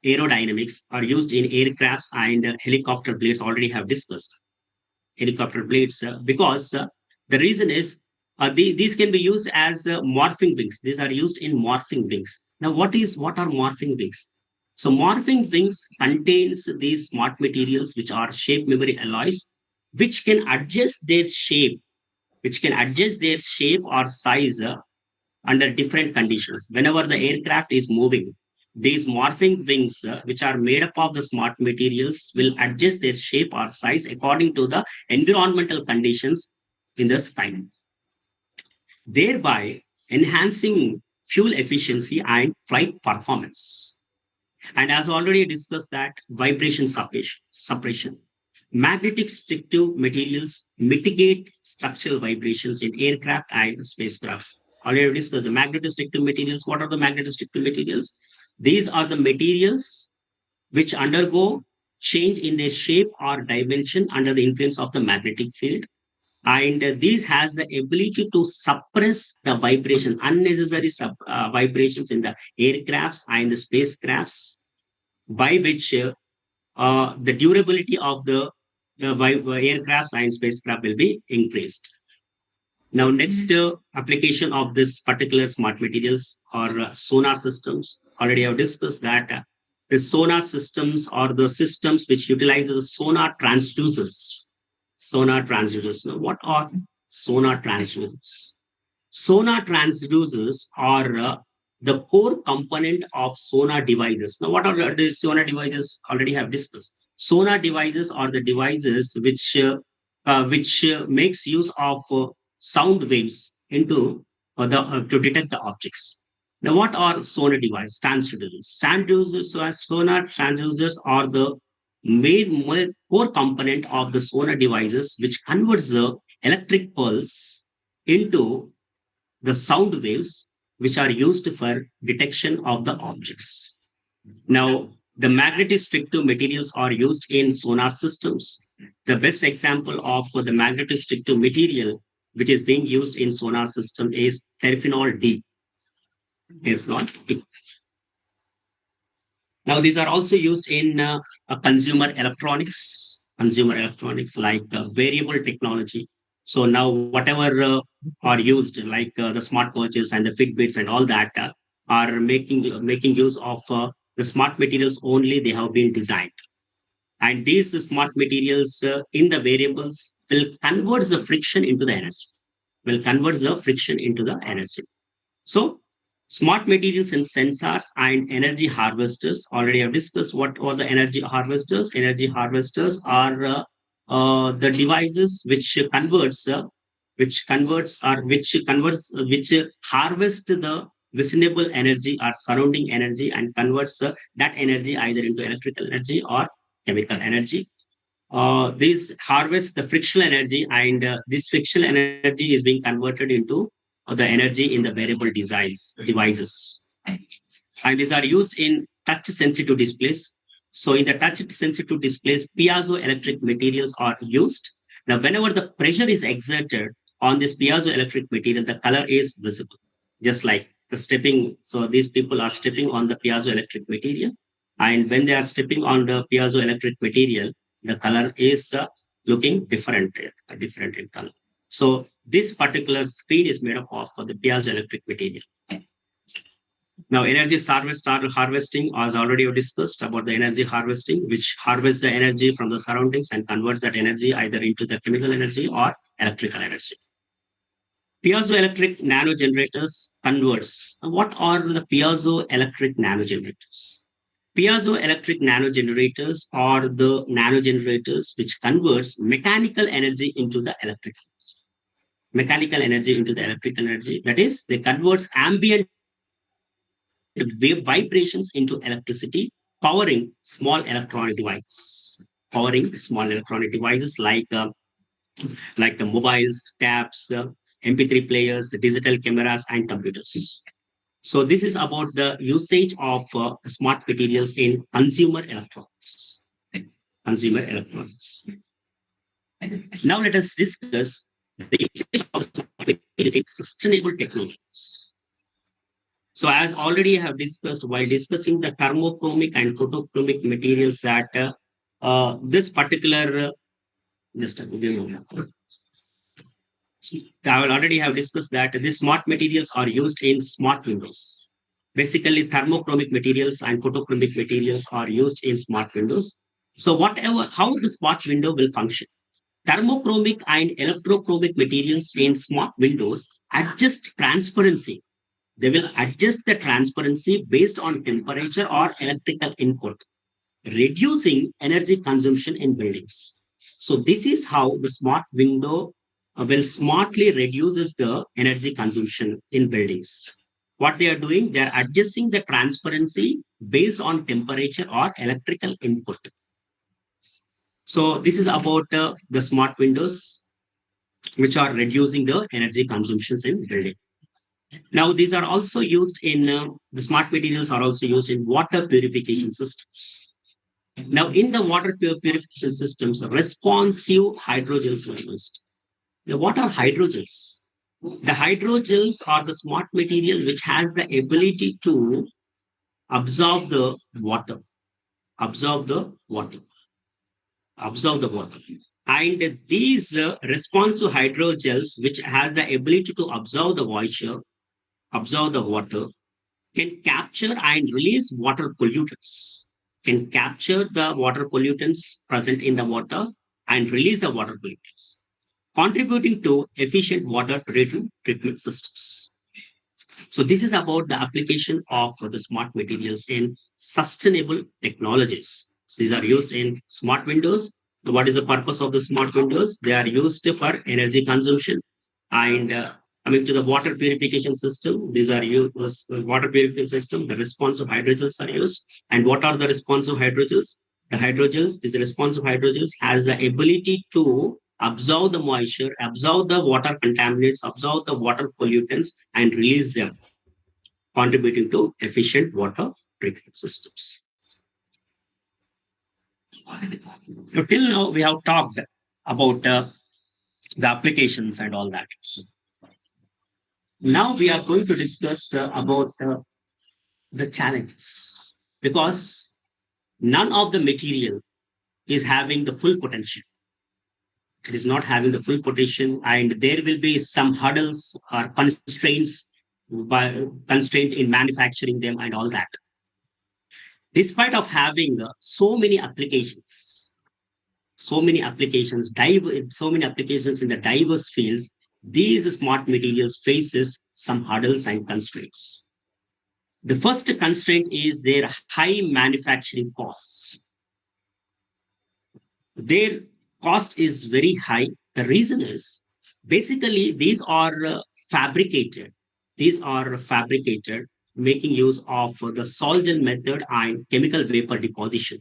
S1: aerodynamics, are used in aircrafts and helicopter blades. Already have discussed helicopter blades because the reason is these can be used as morphing wings. These are used in morphing wings. Now, what are morphing wings? So, morphing wings contains these smart materials which are shape memory alloys, which can adjust their shape, or size under different conditions. Whenever the aircraft is moving, these morphing wings, which are made up of the smart materials, will adjust their shape or size according to the environmental conditions in the sky, thereby enhancing fuel efficiency and flight performance. And as already discussed, that vibration suppression. Magnetic strictive materials mitigate structural vibrations in aircraft and spacecraft. Already discussed the magnetic strictive materials. What are the magnetic strictive materials? These are the materials which undergo change in their shape or dimension under the influence of the magnetic field. And this has the ability to suppress the vibration, unnecessary vibrations in the aircrafts and the spacecrafts, by which the durability of the aircrafts and spacecraft will be increased. Now, next application of this particular smart materials are sonar systems. Already I've discussed that the sonar systems are the systems which utilizes sonar transducers. Sonar transducers. Now, what are sonar transducers? Sonar transducers are the core component of sonar devices. Now, what are the sonar devices? Already have discussed. Sonar devices are the devices which makes use of sound waves into the to detect the objects. Now, what are sonar devices? Transducers. Sonar transducers are the main core component of the sonar devices, which converts the electric pulse into the sound waves which are used for detection of the objects. Now, the magnetic strictive materials are used in sonar systems. The best example of the magnetic strictive material which is being used in sonar system is terphenol D. Terphenol D. Now, these are also used in consumer electronics like variable technology. So now, whatever are used, like the smartwatches and the Fitbits and all that, are making use of the smart materials only they have been designed. And these smart materials in the variables will convert the friction into the energy. Will convert the friction into the energy. So, smart materials and sensors and energy harvesters. Already I've discussed what are the energy harvesters. Energy harvesters are the devices which harvest the visible energy or surrounding energy and converts that energy either into electrical energy or chemical energy. These harvest the frictional energy, and this frictional energy is being converted into the energy in the wearable devices. And these are used in touch-sensitive displays. So in the touch-sensitive displays, piezoelectric materials are used. Now, whenever the pressure is exerted on this piezoelectric material, the color is visible, just like the stepping. So these people are stepping on the piezoelectric material. And when they are stepping on the piezoelectric material, the color is looking different in color. So this particular screen is made up of the piezoelectric material. Now, harvesting, as already discussed about the energy harvesting, which harvests the energy from the surroundings and converts that energy either into the chemical energy or electrical energy. Piezoelectric nanogenerators converts. What are the piezoelectric nanogenerators? Piezoelectric nanogenerators are the nanogenerators which converts mechanical energy into the electrical energy. Mechanical energy into the electrical energy. That is, they converts ambient wave vibrations into electricity, powering small electronic devices. Powering small electronic devices like the mobiles, tabs, MP3 players, digital cameras, and computers. So this is about the usage of smart materials in consumer electronics. Consumer electronics. Now let us discuss the usage of smart materials in sustainable technologies. So as already I have discussed while discussing the thermochromic and photochromic materials that this particular, just a moment. I will already have discussed that these smart materials are used in smart windows. Basically, thermochromic materials and photochromic materials are used in smart windows. So how the smart window will function. Thermochromic and electrochromic materials in smart windows adjust transparency. They will adjust the transparency based on temperature or electrical input, reducing energy consumption in buildings. So this is how the smart window will smartly reduces the energy consumption in buildings. What they are doing, they are adjusting the transparency based on temperature or electrical input. So this is about the smart windows, which are reducing the energy consumptions in building. Now, these are also used in the smart materials are also used in water purification systems. Now, in the water purification systems, responsive hydrogels were used. Now, what are hydrogels? The hydrogels are the smart material which has the ability to absorb the water, absorb the water, absorb the water. And these responsive hydrogels, which has the ability to absorb the moisture, absorb the water, can capture and release water pollutants, can capture the water pollutants present in the water and release the water pollutants, contributing to efficient water treatment systems. So this is about the application of the smart materials in sustainable technologies. So these are used in smart windows. What is the purpose of the smart windows? They are used for energy consumption and coming to the water purification system. These are used water purification system. The responsive hydrogels are used. And what are the responsive hydrogels? The hydrogels, these responsive hydrogels has the ability to absorb the moisture, absorb the water contaminants, absorb the water pollutants, and release them, contributing to efficient water treatment systems. So till now, we have talked about the applications and all that. Now we are going to discuss about the challenges because none of the material is having the full potential. It is not having the full potential, and there will be some hurdles or constraints by constraint in manufacturing them and all that. Despite of having so many applications, so many applications in the diverse fields, these smart materials faces some hurdles and constraints. The first constraint is their high manufacturing costs. Their cost is very high. The reason is basically these are fabricated. These are fabricated making use of the sol gel method and chemical vapor deposition.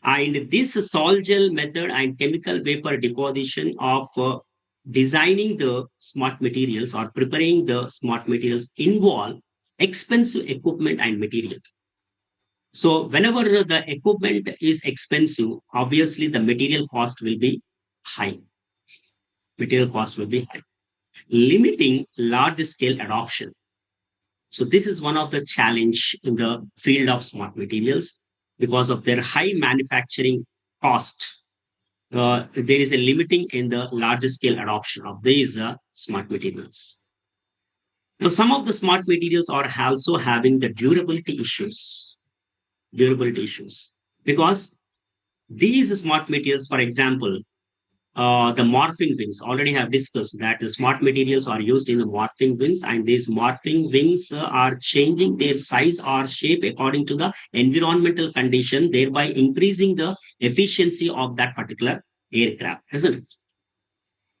S1: And this sol gel method and chemical vapor deposition of designing the smart materials or preparing the smart materials involve expensive equipment and material. So whenever the equipment is expensive, obviously the material cost will be high. Material cost will be high, limiting large scale adoption. So this is one of the challenge in the field of smart materials because of their high manufacturing cost. There is a limiting in the large scale adoption of these smart materials. Now, some of the smart materials are also having the durability issues, because these smart materials, for example, the morphing wings, already have discussed that the smart materials are used in the morphing wings, and these morphing wings are changing their size or shape according to the environmental condition, thereby increasing the efficiency of that particular aircraft, isn't it?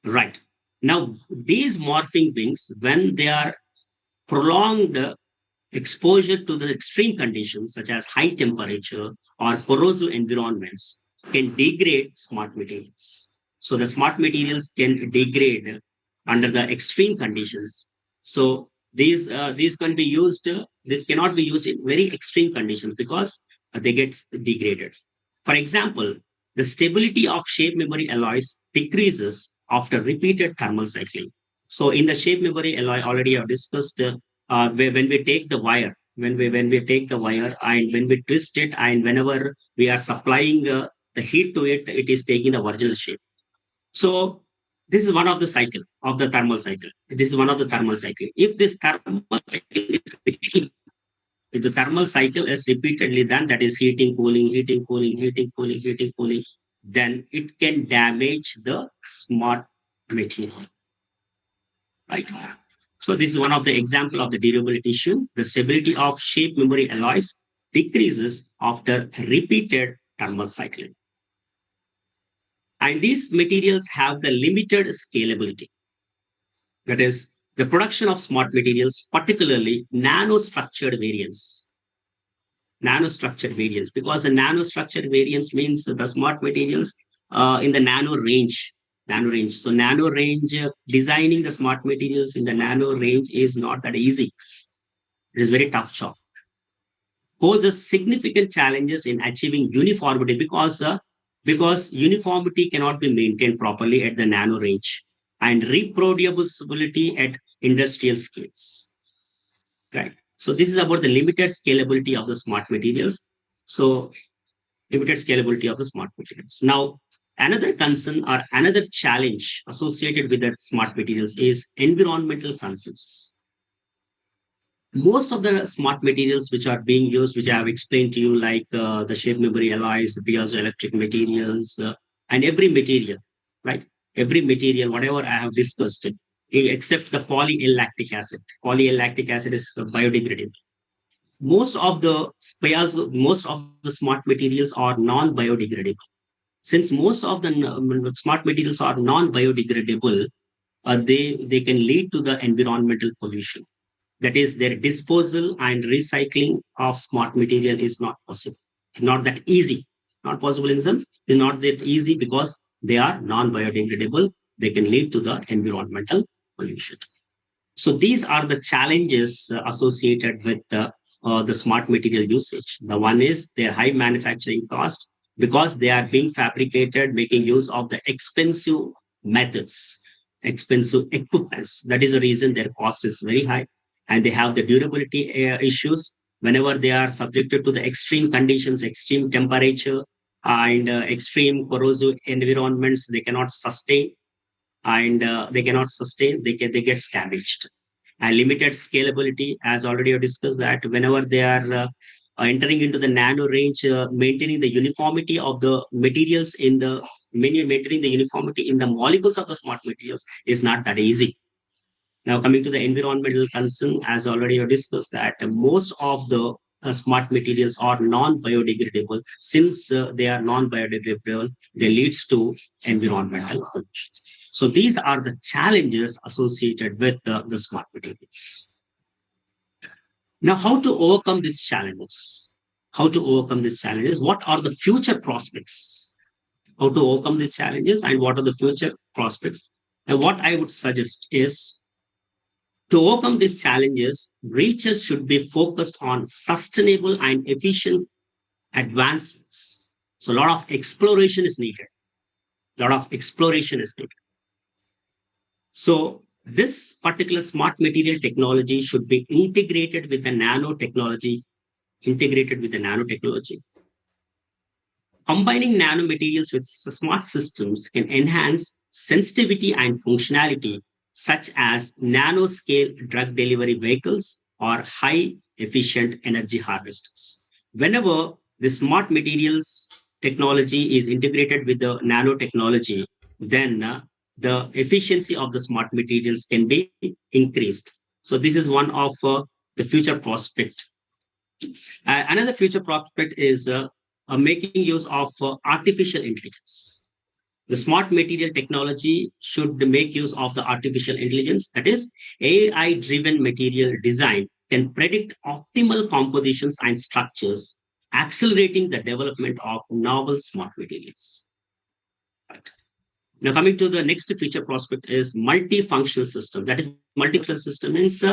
S1: Right. Now, these morphing wings, when they are prolonged exposure to the extreme conditions such as high temperature or corrosive environments, can degrade smart materials. So the smart materials can degrade under the extreme conditions. So these can be used. This cannot be used in very extreme conditions because they get degraded. For example, the stability of shape memory alloys decreases after repeated thermal cycling. So in the shape memory alloy, already I've discussed, when we take the wire, when we take the wire and when we twist it, and whenever we are supplying the heat to it, it is taking the original shape. So this is one of the cycle of the thermal cycle. This is one of the thermal cycle. If this thermal cycle is repeated, if the thermal cycle is repeatedly done, that is heating, cooling, heating, cooling, heating, cooling, heating, cooling, then it can damage the smart material, right? So this is one of the example of the durability issue. The stability of shape memory alloys decreases after repeated thermal cycling. And these materials have the limited scalability. That is, the production of smart materials, particularly nanostructured variants, because the nanostructured variants means the smart materials in the nano range. So nano range, designing the smart materials in the nano range is not that easy. It is very tough job, poses significant challenges in achieving uniformity, because uniformity cannot be maintained properly at the nano range, and reproducibility at industrial scales. Right. So this is about the limited scalability of the smart materials. So limited scalability of the smart materials. Now, another concern or another challenge associated with the smart materials is environmental concerns. Most of the smart materials which are being used, which I have explained to you, like the shape memory alloys, piezoelectric materials, and every material, right? Every material, whatever I have discussed, except the polylactic acid. Polylactic acid is biodegradable. Most of the smart materials are non-biodegradable. Since most of the smart materials are non-biodegradable, they can lead to the environmental pollution. That is, their disposal and recycling of smart material is not possible. Not that easy. Not possible in the sense is not that easy because they are non-biodegradable. They can lead to the environmental pollution. So these are the challenges associated with the smart material usage. The one is their high manufacturing cost because they are being fabricated, making use of the expensive methods, expensive equipments. That is the reason their cost is very high, and they have the durability issues whenever they are subjected to the extreme conditions, extreme temperature, and extreme corrosive environments. They cannot sustain, and they get damaged. And limited scalability, as already I discussed, that whenever they are entering into the nano range, maintaining the uniformity of the materials in the maintaining the uniformity in the molecules of the smart materials is not that easy. Now, coming to the environmental concern, as already I discussed, that most of the smart materials are non-biodegradable. Since they are non-biodegradable, they leads to environmental pollution. So these are the challenges associated with the smart materials. Now, how to overcome these challenges? How to overcome these challenges? What are the future prospects? How to overcome these challenges and what are the future prospects? And what I would suggest is to overcome these challenges, research should be focused on sustainable and efficient advancements. So a lot of exploration is needed. A lot of exploration is needed. So this particular smart material technology should be integrated with the nanotechnology. Combining nanomaterials with smart systems can enhance sensitivity and functionality, such as nanoscale drug delivery vehicles or high efficient energy harvesters. Whenever the smart materials technology is integrated with the nanotechnology, then the efficiency of the smart materials can be increased. So, this is one of the future prospect. Another future prospect is making use of artificial intelligence. The smart material technology should make use of the artificial intelligence, that is, AI driven material design can predict optimal compositions and structures, accelerating the development of novel smart materials. Right. Now, coming to the next feature prospect is multifunctional system. That is, multifunctional system means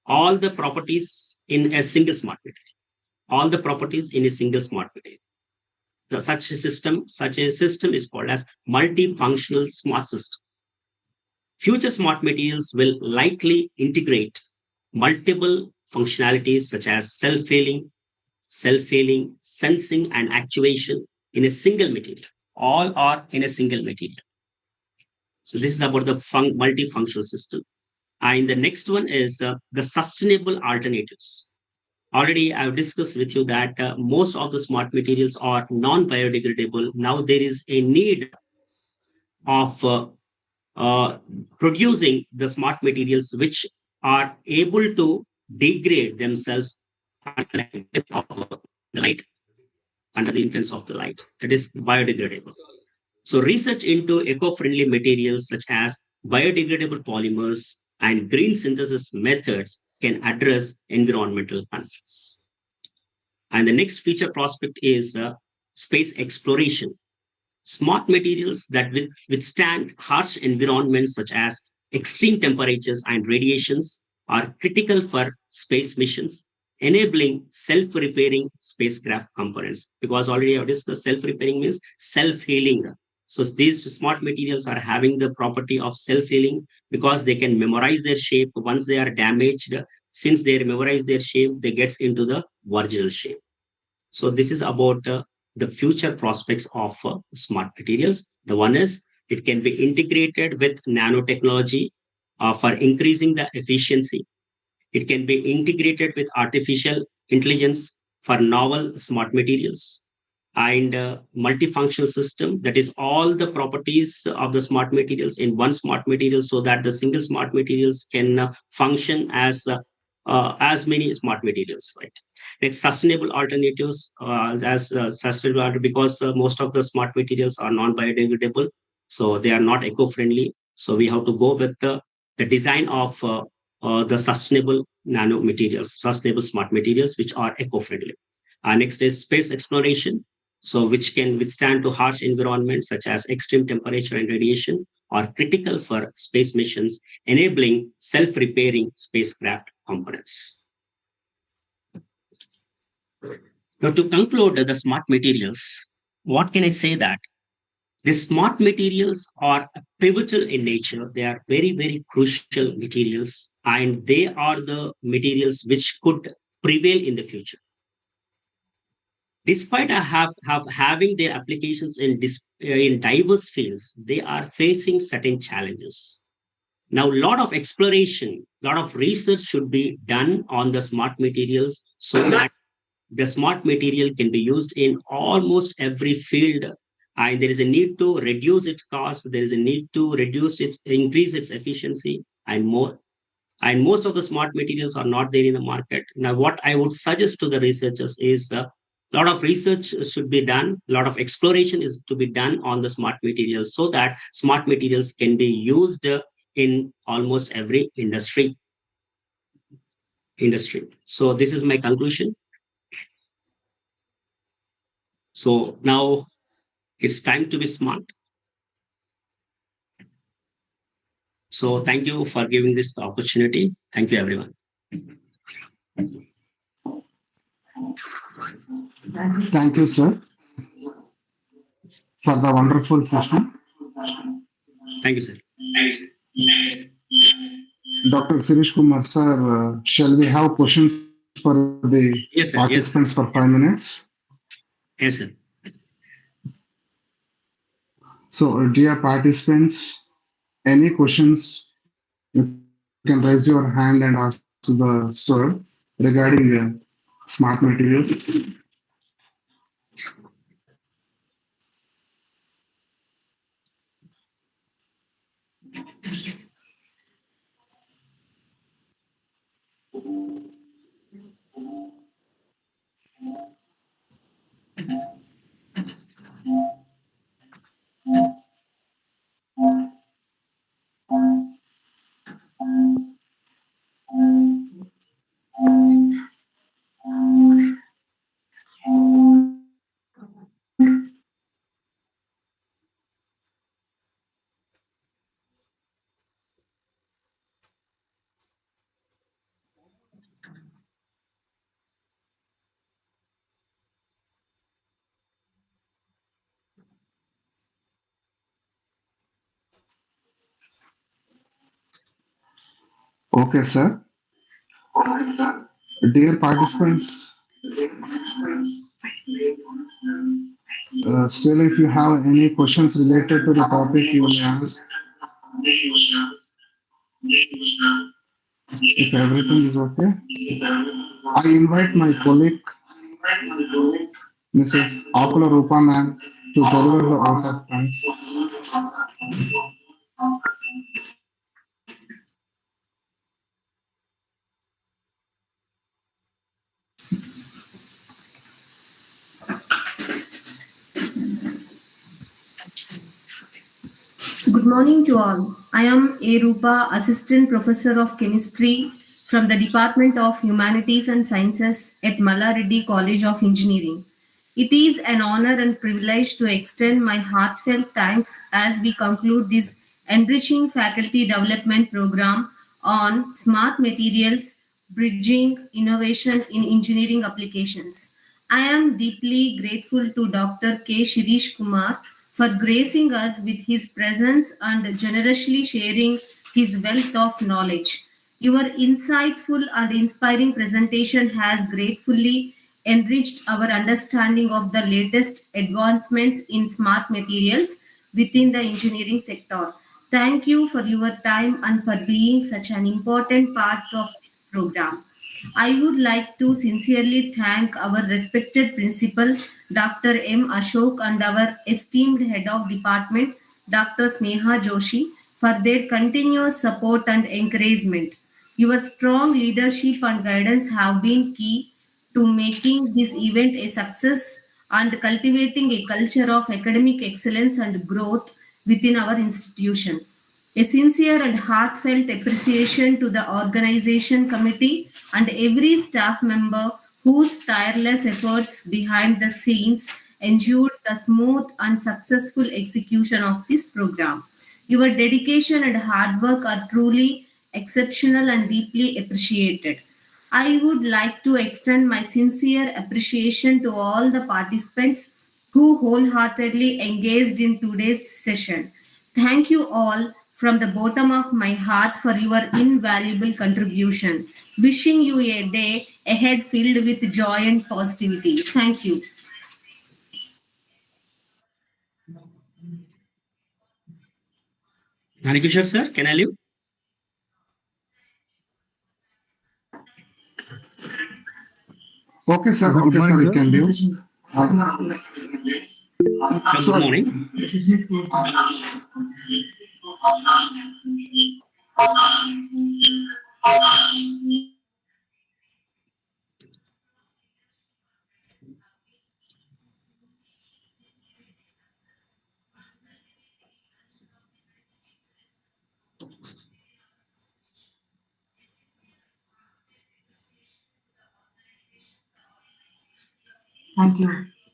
S1: all the properties in a single smart material. All the properties in a single smart material. So such a system is called as multifunctional smart system. Future smart materials will likely integrate multiple functionalities such as self-healing, sensing, and actuation in a single material. All are in a single material. So this is about the multifunctional system. And the next one is the sustainable alternatives. Already I've discussed with you that most of the smart materials are non-biodegradable. Now there is a need of uh, producing the smart materials which are able to degrade themselves under the influence of the light, under the influence of the light. That is biodegradable. So research into eco-friendly materials such as biodegradable polymers and green synthesis methods can address environmental concerns. And the next future prospect is space exploration. Smart materials that withstand harsh environments such as extreme temperatures and radiations are critical for space missions, enabling self-repairing spacecraft components. Because already I've discussed self-repairing means self-healing. So these smart materials are having the property of self-healing because they can memorize their shape. Once they are damaged, since they memorize their shape, they get into the original shape. So this is about the future prospects of smart materials. The one is it can be integrated with nanotechnology for increasing the efficiency. It can be integrated with artificial intelligence for novel smart materials and multifunctional system, that is all the properties of the smart materials in one smart material so that the single smart materials can function as many smart materials, right? Next, sustainable alternatives as sustainable because most of the smart materials are non-biodegradable, so they are not eco-friendly. So we have to go with the design of the sustainable nanomaterials, sustainable smart materials, which are eco-friendly. Next is space exploration, so which can withstand to harsh environments such as extreme temperature and radiation, are critical for space missions, enabling self-repairing spacecraft components. Now, to conclude the smart materials, what can I say that the smart materials are pivotal in nature. They are very, very crucial materials, and they are the materials which could prevail in the future. Despite having their applications in diverse fields, they are facing certain challenges. Now, a lot of exploration, a lot of research should be done on the smart materials so that the smart material can be used in almost every field, and there is a need to reduce its cost, there is a need to increase its efficiency and more. And most of the smart materials are not there in the market. Now what I would suggest to the researchers is a lot of research should be done, a lot of exploration is to be done on the smart materials so that smart materials can be used in almost every industry. So this is my conclusion. So now it's time to be smart. So thank you for giving this opportunity. Thank you, everyone.
S2: Thank you, sir, for the wonderful session.
S1: Thank you, sir.
S2: Dr. Sirish Kumar, sir, shall we have questions for the
S1: Yes, sir.
S2: participants for
S1: Yes, sir.
S2: 5 minutes?
S1: Yes, sir.
S2: So, dear participants, any questions, you can raise your hand and ask the sir regarding smart materials. Okay, sir. Dear participants, still, if you have any questions related to the topic, you may ask. If everything is okay, I invite my colleague, Mrs. Akula Rupa ma'am, to deliver the vote of thanks.
S4: Good morning to all. I am A. Rupa, Assistant Professor of Chemistry from the Department of Humanities and Sciences at Malla Reddy College of Engineering. It is an honor and privilege to extend my heartfelt thanks as we conclude this enriching faculty development program on smart materials, bridging innovation in engineering applications. I am deeply grateful to Dr. K. Shirish Kumar for gracing us with his presence and generously sharing his wealth of knowledge. Your insightful and inspiring presentation has gratefully enriched our understanding of the latest advancements in smart materials within the engineering sector. Thank you for your time and for being such an important part of this program. I would like to sincerely thank our respected principal, Dr. M. Ashok, and our esteemed head of department, Dr. Sneha Joshi, for their continuous support and encouragement. Your strong leadership and guidance have been key to making this event a success and cultivating a culture of academic excellence and growth within our institution. A sincere and heartfelt appreciation to the organization committee and every staff member whose tireless efforts behind the scenes ensured the smooth and successful execution of this program. Your dedication and hard work are truly exceptional and deeply appreciated. I would like to extend my sincere appreciation to all the participants who wholeheartedly engaged in today's session. Thank you all from the bottom of my heart for your invaluable contribution. Wishing you a day ahead filled with joy and positivity. Thank you.
S1: Hanikishore, sir, can I leave?
S2: Okay, sir, you can leave.
S1: Good
S2: Sorry.
S1: morning.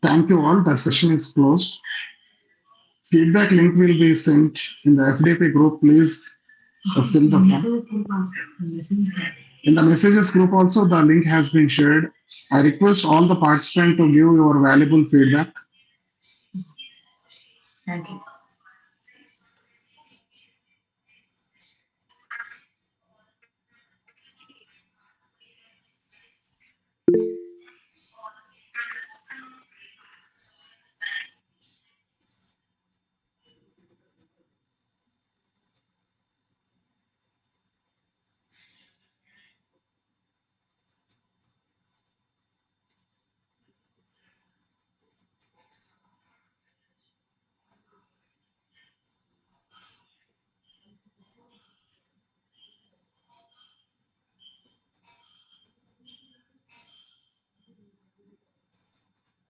S2: Thank you all. The session is closed. Feedback link will be sent in the FDP group. Please fill the form. In the messages group also, the link has been shared. I request all the participants to give your valuable feedback.